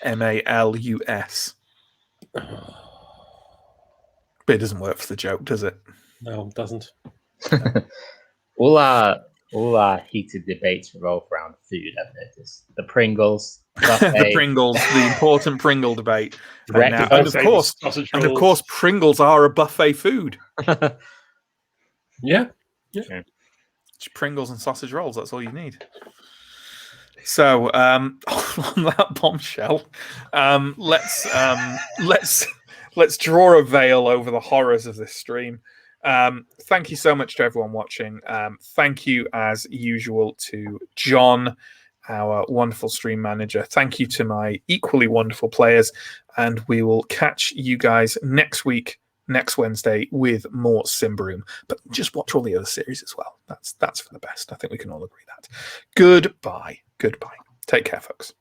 MALUS. But it doesn't work for the joke, does it? No, it doesn't. All our heated debates revolve around food, I've noticed. The Pringles, the Pringles, the important Pringle debate. And of course, Pringles are a buffet food. Yeah. Just Pringles and sausage rolls, that's all you need. So, on that bombshell, let's draw a veil over the horrors of this stream. Thank you so much to everyone watching. Thank you, as usual, to John, our wonderful stream manager. Thank you to my equally wonderful players. And we will catch you guys next week, next Wednesday, with more Symbaroum. But just watch all the other series as well. That's for the best. I think we can all agree that. Goodbye. Take care, folks.